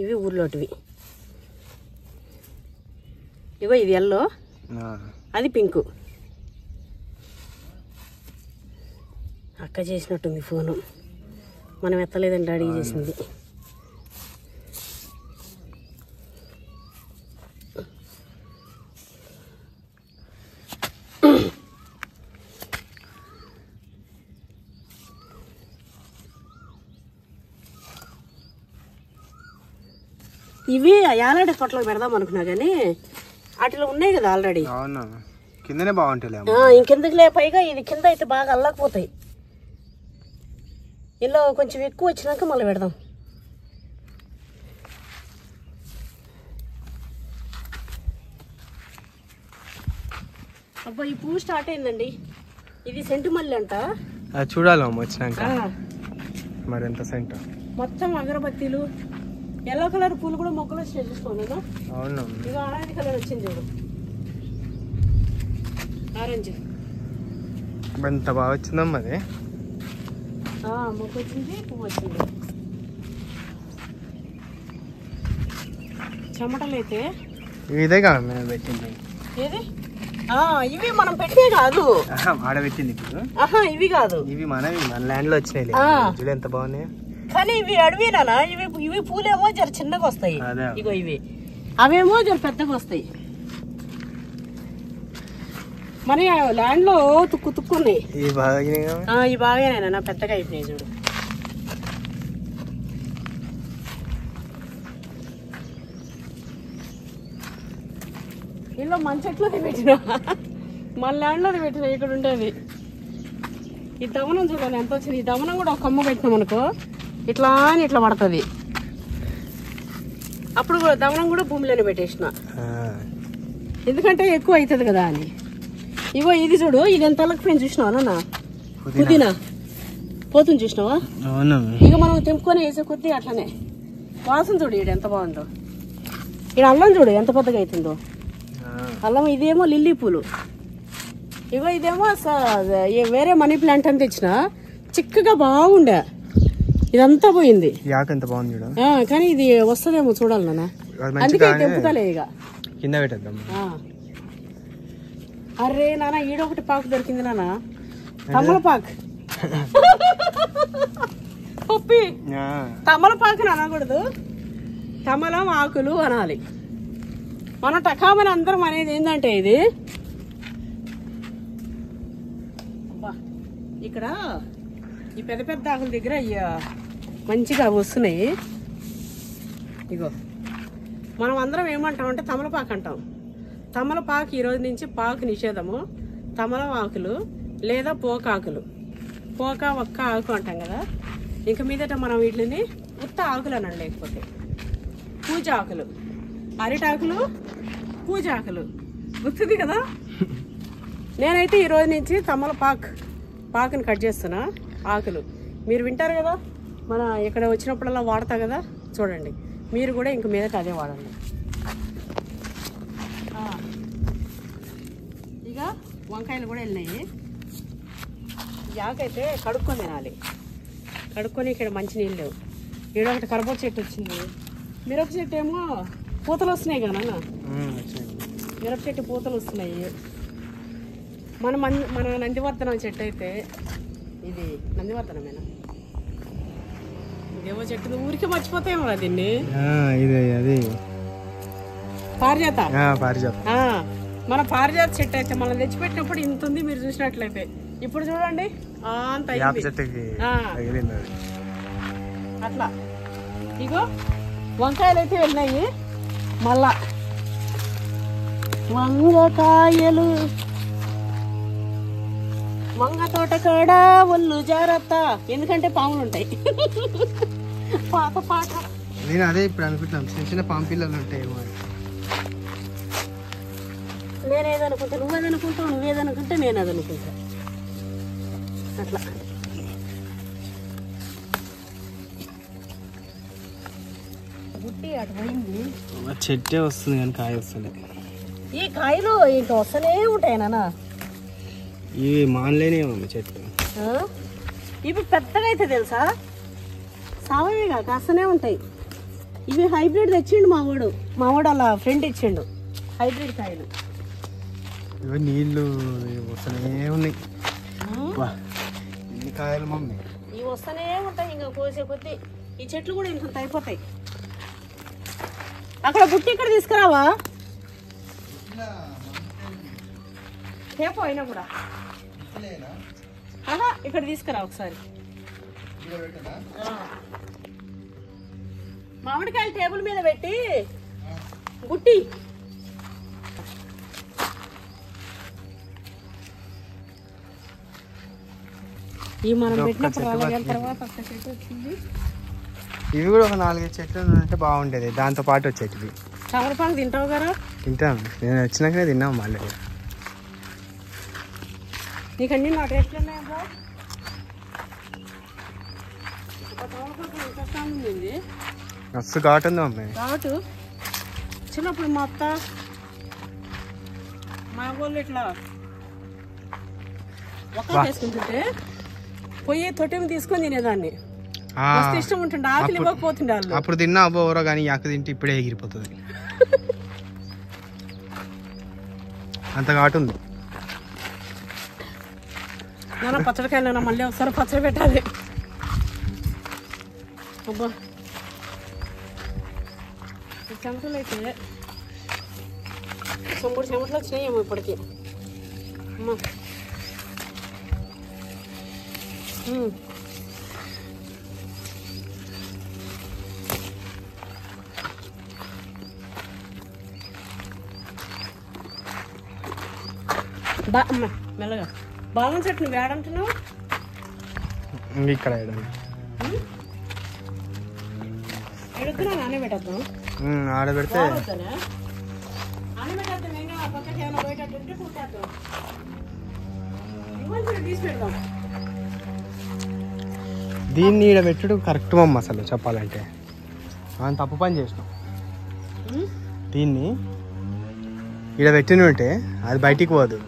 ఇవి ఊర్లోటివి. ఇవో ఇది ఎల్లో, అది పింకు. అక్క చేసినట్టుంది ఫోను, మనం ఎత్తలేదండి, డాడీ చేసింది. ఇవి యాలాడే తోటలో పెడదాం అనుకున్నా కానీ వాటిలో ఉన్నాయి కదా ఆల్రెడీ. కిందనే బాగుంటాయి. ఇంకెందుకులే, పైగా ఇది కింద అయితే బాగా అల్లకపోతాయి. ఇలా కొంచెం ఎక్కువ వచ్చినాక మళ్ళీ పెడదాం. అబ్బా ఈ పువ్వు స్టార్ట్ అయిందండి. ఇది సెంటు మల్లి అంట. చూడాలి వచ్చినాక మరి ఎంత సెంట్. మొత్తం అగరబత్తీలు, ఎల్లో కలర్ పూలు కూడా మొక్కలు వచ్చి చూసుకోండి. అవును, ఇక ఆరెంజ్ కలర్ వచ్చింది చూడు, ఆరెంజ్ ఎంత బాగా వచ్చిందమ్మా అది. మొక్క వచ్చింది, పువ్వు వచ్చింది. చెమటలు అయితే ఇదే కాదు మేము పెట్టింది. ఏది? ఇవి మనం పెట్టే కాదు, ఆడబెట్టింది ఇప్పుడు. ఇవి కాదు, ఇవి మనవి, మన ల్యాండ్ లో వచ్చినాయి. ఎంత బాగున్నాయి. కానీ ఇవి అడవినా, ఇవి పూలేమో జర చిన్నగా వస్తాయి. ఇగో ఇవి, అవేమో జర పెద్దగా వస్తాయి. మన ల్యాండ్ లో తుక్కు తుక్కు ఉన్నాయి. ఇవి బాగానేనా పెద్దగా అయిపోయినాయి చూడు. ఇలా మన చెట్లది పెట్టినా, మన ల్యాండ్లోది పెట్టినా. ఇక్కడ ఉండేది ఈ దమనం చూడాలి ఎంత వచ్చింది. ఈ దమనం కూడా ఒక కొమ్మ పెట్టినాం అనుకో, ఇట్లా అని ఇట్లా పడుతుంది. అప్పుడు దమనం కూడా భూమిలోనే పెట్టేసిన, ఎందుకంటే ఎక్కువ అవుతుంది కదా అని. ఇగో ఇది చూడు, ఇది ఎంత అలకపోయింది చూసినావా నాన్న, పుదీనా పోతుంది చూసినావా. ఇక మనం తెంపుకొని వేసే కొద్దీ అట్లనే వాసన చూడు. ఈడ ఎంత బాగుందో. ఈడ అల్లం చూడు ఎంత పెద్దగా అవుతుందో అల్లం. ఇదేమో లిల్లీ పూలు. ఇగో ఇదేమో వేరే మనీ ప్లాంట్ అని తెచ్చిన, చిక్కగా బాగుండే, ఇదంతా పోయింది. కానీ ఇది వస్తుందేమో చూడాలి నాన్న, అందుకే తెంపుతలే ఇక కింద పెట్టేద్దాం. అరే నాన్న ఈడొకటి పాకు దొరికింది నాన్న, తమలపాకు. పప్పి తమలపాకు అనకూడదు, తమలం ఆకులు అనాలి. మన టకామని అందరం అనేది ఏంటంటే ఇది ఇక్కడ ఈ పెద్ద పెద్ద ఆకుల దగ్గర మంచిగా వస్తున్నాయి. ఇగో మనం అందరం ఏమంటామంటే తమలపాకు అంటాం. తమలపాకు ఈరోజు నుంచి పాకు నిషేధము. తమలం ఆకులు లేదా పోకాకులు, పోక ఒక్క ఆకు అంటాం కదా. ఇంక మీదట మనం వీటిని ఉత్త ఆకులు అనండి, లేకపోతే పూజ ఆకులు, అరిటాకులు, పూజ ఆకులు గుర్తుంది కదా. నేనైతే ఈరోజు నుంచి పాకుని కట్ చేస్తున్నా. ఆకులు మీరు వింటారు కదా, మన ఇక్కడ వచ్చినప్పుడల్లా వాడతా కదా, చూడండి మీరు కూడా ఇంక మీదట అదే వాడండి. ఇక వంకాయలు కూడా వెళ్ళినాయి. ఈ ఆకైతే కడుక్కొని తినాలి. కడుక్కొని ఇక్కడ మంచి నీళ్ళు లేవు. ఈడొకటి కరబోత చెట్టు వచ్చింది. మిరప చెట్టు ఏమో పూతలు వస్తున్నాయి కదా, మిరప చెట్టు పూతలు వస్తున్నాయి. మన నందివర్ధనం చెట్టు అయితే ఇది నందివర్ధనమేనా, ఇదేమో చెట్టు ఊరికి మర్చిపోతాయేమో దీన్ని. పారిజాత. మన పారిజాత చెట్టు అయితే మనం తెచ్చిపెట్టినప్పుడు ఇంత ఉంది, మీరు చూసినట్లయితే. ఇప్పుడు చూడండి అంత అట్లా. ఇగో వంకాయలు అయితే వెళ్ళినాయి. మళ్ళా వంగకాయలు, వంగ తోట కాడ ఒళ్ళు జాగ్రత్త, ఎందుకంటే పాములు ఉంటాయి. పాత పాట. నేను అదే ఇప్పుడు అనుకుంటున్నాను, చిన్న చిన్న పాము పిల్లలు ఉంటాయి. నేనేదనుకుంటా, నువ్వేదనుకుంటావు, నువ్వేదనుకుంటే నేను అదనుకుంటా. అట్లా గుట్టి అటు పోయింది. చెట్టే వస్తుంది కానీ కాయ వస్తుంది. ఈ కాయలు ఇంకా వస్తూనే ఉంటాయి నాన్న. ఇవి మానలేనే చెట్టు. ఇవి పెద్దగా అయితే తెలుసా, సావగా కాస్తూనే ఉంటాయి. ఇవి హైబ్రిడ్ తెచ్చిండు మావాడు అలా ఫ్రెండ్ ఇచ్చిండు హైబ్రిడ్ కాయలు. ఇవి నీళ్ళు వస్తూనే ఉన్నాయి. కాయలు మమ్మీ. ఇవి వస్తూనే ఉంటాయి ఇంకా కోసే కొద్దీ. ఈ చెట్లు కూడా ఇంత అయిపోతాయి. అక్కడ బుట్టి ఇక్కడ తీసుకురావా రేపు అయినా కూడా ఇక్కడ తీసుకురా ఒకసారి. మామిడికాయలు టేబుల్ మీద పెట్టి బుట్టి ఈ మనం పెట్టినప్పుడు తర్వాత ఒక్క చెట్టు వచ్చింది. ఇవి కూడా ఒక 4-5 చెట్లు ఉంటే బాగుండేది. దాంతో పాటు వచ్చేటివి. తమలపాకు తింటావు కదా? తింటాను. నేను వచ్చినాకనే తిన్నాం మళ్ళీ. నీకు అన్ని నా టేస్ట్లు ఉన్నాయా? తమలపాకు ఎంత స్ట్రాంగ్ ఉంది. మస్తు ఘాటు ఉంది మమ్మీ. ఘాటు చిన్నప్పుడు మా అత్త మా వాళ్ళు ఇట్లా ఒక్క చేసుకుంటుంటే పొయ్యి తొట్టెమి తీసుకొని తినేదాన్ని. ఇష్టం ఉంటుండే. ఆకలి ఇవ్వకపోతుండే వాళ్ళు. అప్పుడు తిన్నా అవ్వరో కానీ ఆకు తింటే ఇప్పుడే ఎగిరిపోతుంది. అంత ఘాటు ఉంది. నాన్న పచ్చడికాయలు మళ్ళీ ఒకసారి పచ్చడి పెట్టాలి. అబ్బా చెమటలు అయితే 3 చెమటలు వచ్చినాయేమో ఇప్పటికి. అమ్మా అమ్మ మెల్లగా బాదం చెట్టు నువ్వు ఏడంటున్నావు? ఇక్కడ ఎడుతున్నా నానే పెట్టద్దాం. ఆడబెడితే ఆనే పెట్టద్దాం. ఇంకా పక్కకి ఏమైనా పోయేటట్టుంటే కుట్టేద్దాం. తీసి పెడదాం. దీన్ని ఈడ పెట్టుడు కరెక్ట్ మమ్మ అసలు చెప్పాలంటే. మనం తప్పు పని చేసినాం. దీన్ని ఈడ పెట్టిన ఉంటే అది బయటికి పోదు.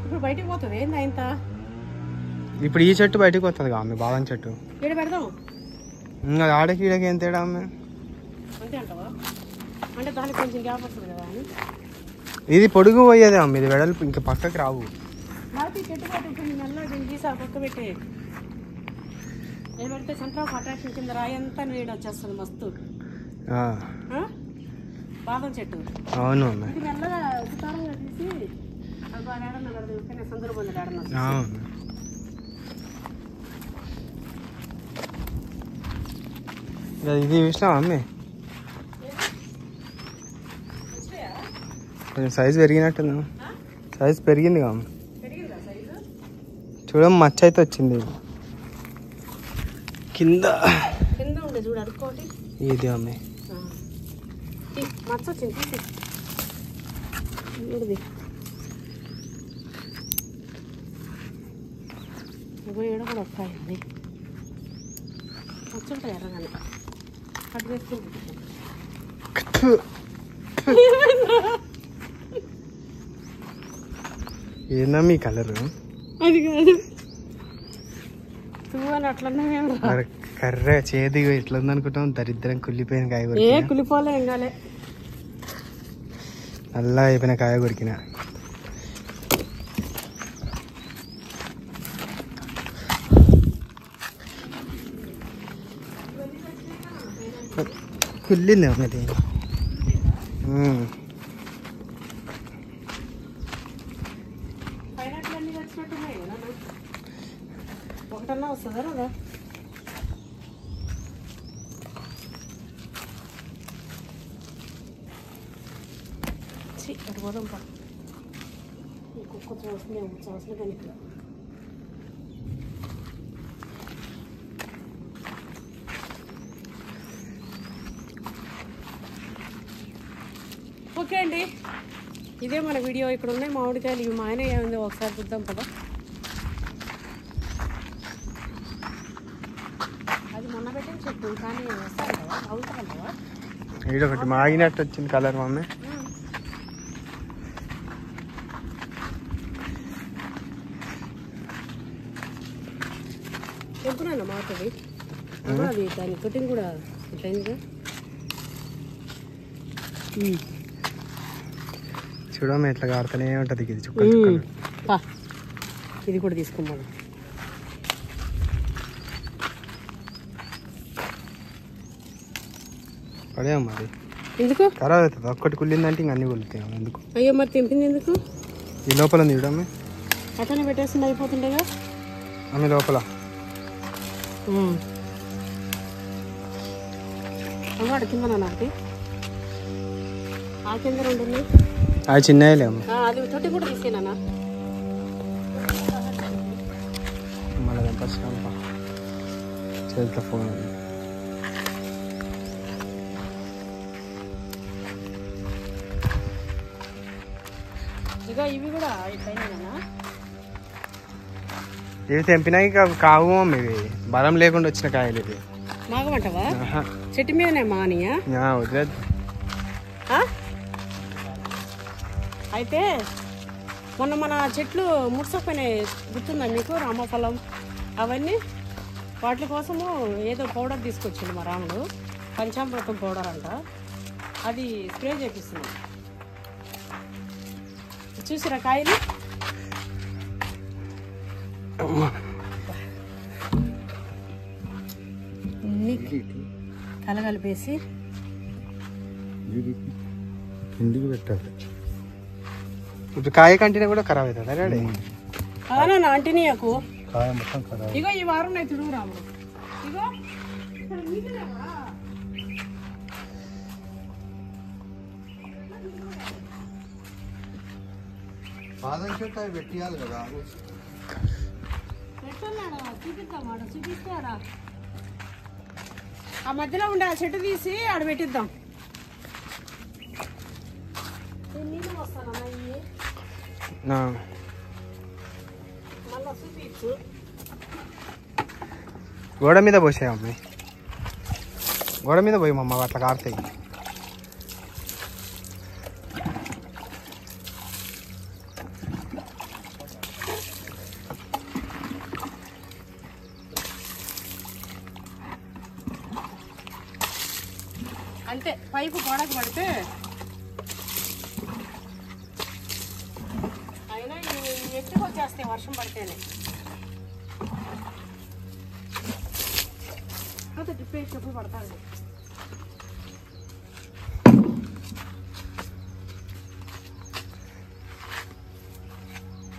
ఇప్పుడు బయటికి పోతుంది ఏంది ఇంత? ఇప్పుడు ఈ చెట్టు బయటకు వస్తుంది అమ్మ, బాదం చెట్టు. ఈడ పెడదాం. ఇంకా ఆడకి ఈడకి ఏం తేడా అమ్మ? అంతే అంటావా? అంటే దానికి కొంచెం గ్యాప్ వస్తుంది కదా అని. ఇది పొడుగు పోయేదే అమ్మ, ఇది వెడల్పు ఇంకా పక్కకి రావు. లేకపోతే చెట్టు పాటు ఇప్పుడు మెల్లగా దీన్ని తీసి పక్క పెట్టి నేను పెడితే సెంటర్ ఆఫ్ అట్రాక్షన్ కింద రాయి అంతా నీడ వచ్చేస్తుంది మస్తు. బాదం చెట్టు అవును అమ్మ. ఇది మెల్లగా ఉతారంగా తీసి సందర్భం ఇది చూసినావా అమ్మే? కొంచెం సైజు పెరిగినట్టు. సైజు పెరిగింది అమ్మ. చూడమ్మ మచ్చ అయితే వచ్చింది కింద కింద ఉండే చూడు అడుక్కోటి. ఇది అమ్మే మచ్చ వచ్చింది చూడది. ఏడ కూడా వస్తాయండి వచ్చుంటాయి ఎర్రగానే కట్ వేసుకుంటుంది. ఏందా మీ కలరు? అది కాదు అని అట్లనే కర్ర చేది ఇట్లా ఉందనుకుంటాం. దరిద్రం కుళ్ళిపోయిన కాయ కొరికిన. ఏ కుళ్ళిపోలే ఎంగాలే నల్లా అయిపోయిన కాయ కొరికిన. కుళ్ళింది అమ్మది. ఒకటన్నా వస్తుందా కదా? అటు పోదాం పా. ఇంకొక చూస్తున్నాయి చూసిన కానీ ఇక్కడ ఓకే అండి. ఇదే మన వీడియో. ఇక్కడ ఉన్నాయి మామిడికాయలు. ఇవి మా ఆయన ఏముందో ఒకసారి చూద్దాం కదా. అది మొన్న పెట్టిన చెట్టు కానీ వస్తాయి కదా అవుతాయి కదా. ఒకటి మాగినట్టు వచ్చింది కలర్ మమ్మీ. ఎప్పుడన్నా మాటది అది దాని కటింగ్ కూడా ఇట్లా చూడమ్మ ఎట్లా కాడుతూనే ఉంటుంది ఇది చుక్కలు చుక్కలు. ఇది కూడా తీసుకోమను. పడే మరి ఎందుకు ఖరాబ్ అవుతుంది, ఒక్కటి కుళ్ళిందంటే ఇంక అన్ని కుళ్ళుతాయి. ఎందుకు? అయ్యో మరి తెంపింది ఎందుకు? ఈ లోపల ఉంది చూడమ్మ, అట్లనే పెట్టేస్తుంది అయిపోతుండేగా. ఆమె లోపల అవాడు కింద నాకు ఆ కింద 2 ఉన్నాయి. అవి చిన్నలేము. అది తొట్టి కూడా తీసేనా మళ్ళీ చేతితో ఫోన్ ఉంది. ఇక ఇవి కూడా అయిపోయినాయినా. ఇవి తెంపినాయి కావు మమ్మీ, ఇవి బలం లేకుండా వచ్చిన కాయలు ఇవి. మాగమంటావా? చెట్టు మీదనే మానియా? వదిలేదు. అయితే మొన్న మన చెట్లు ముడిసపోయినాయి, గుర్తుందా మీకు? రామఫలం అవన్నీ. వాటి కోసము ఏదో పౌడర్ తీసుకొచ్చిండు మా రాముడు, పంచామృతం పౌడర్ అంట. అది స్ప్రే చేపిస్తున్నాం. చూసిరా కాయలు? కలగలిపేసి ఇంటికి పెట్టాలి. ఇప్పుడు కాయ కంటినా కూడా ఖరాబ్ అవుతుంది. డాడీ అవునా అంటినీయకు. కాయ మొత్తం ఖరాబ్. ఇగో ఈ వారం నేను తిరుగు రాముడు. ఇగో ఇక్కడ నీళ్ళేవా? బాదం చెట్టు అవి పెట్టియాలి కదా. చూపిస్తామాడ, చూపిస్తారా? ఆ మధ్యలో ఉండే ఆ చెట్టు తీసి ఆడ పెట్టిద్దాం. నీళ్ళు వస్తానన్నా ఇవి మళ్ళా చూపించు. గోడ మీద పోసాయి అమ్మాయి, గోడ మీద పోయి మమ్మ అట్లా కారుతాయి. అంతే, పైపు గోడకు పడితే అయినా ఎక్కువ వచ్చేస్తాయి వర్షం పడితేనే. అయితే టిప్పేసి ఎప్పుడు పడతాడు.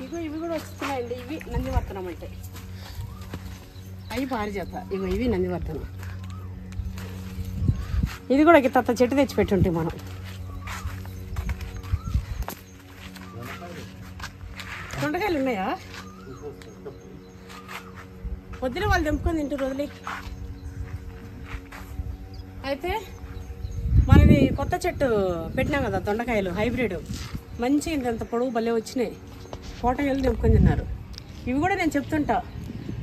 ఇగో ఇవి కూడా వస్తున్నాయండి. ఇవి నందివర్తనం అంటే అవి పారిజాత. ఇగో ఇవి నందివర్తనం. ఇది కూడా తత్త చెట్టు తెచ్చి పెట్టుంటే మనం. దొండకాయలు ఉన్నాయా? వద్దులే, వాళ్ళు తెంపుకొని తింటారు, వదిలి. అయితే మనది కొత్త చెట్టు పెట్టినాం కదా దొండకాయలు, హైబ్రిడ్ మంచి ఇంత పొడవు భలే వచ్చినాయి. కోటగాయలు తెంపుకొని తిన్నారు. ఇవి కూడా నేను చెప్తుంటా,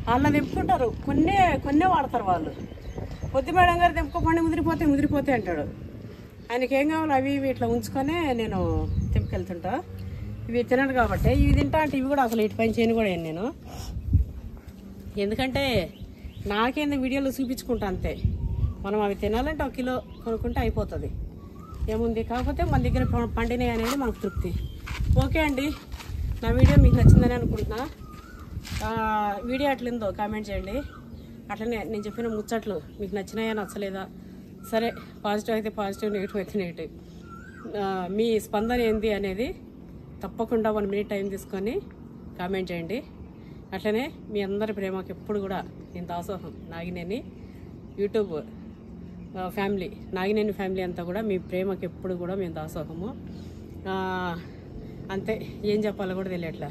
వాళ్ళు తెంపుకుంటారు, కొన్నే వాడతారు వాళ్ళు. పొద్దు మేడం గారు తెంపుకోపండి, ముదిరిపోతే అంటాడు. ఆయనకి ఏం కావాలో అవి ఇవి ఇట్లా ఉంచుకొనే నేను తెంపుకెళ్తుంటా. ఇవి తినడు కాబట్టి ఇవి తింటా అంటే ఇవి కూడా అసలు ఇటు పైన చేయను కూడా నేను. ఎందుకంటే నాకేంది వీడియోలో చూపించుకుంటా అంతే. మనం అవి తినాలంటే 1 కిలో కొనుక్కుంటే అయిపోతుంది, ఏముంది. కాకపోతే మన దగ్గర పండినాయి అనేది మనకు తృప్తి. ఓకే అండి, నా వీడియో మీకు నచ్చిందని అనుకుంటున్నా. వీడియో ఎట్లుందో కామెంట్ చేయండి. అట్లనే నేను చెప్పిన ముచ్చట్లు మీకు నచ్చినాయా నచ్చలేదా? సరే, పాజిటివ్ అయితే పాజిటివ్, నెగిటివ్ అయితే నెగిటివ్. మీ స్పందన ఏంది అనేది తప్పకుండా 1 మినిట్ టైం తీసుకొని కామెంట్ చేయండి. అట్లనే మీ అందరి ప్రేమకి ఎప్పుడు కూడా నేను దాసోహం. Nagineni YouTube family, Nagineni family అంతా కూడా మీ ప్రేమకి ఎప్పుడు కూడా మేము దాసోహము. అంతే, ఏం చెప్పాలో కూడా తెలియట్లే.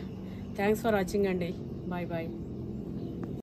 థ్యాంక్స్ ఫర్ వాచింగ్ అండి. Bye bye.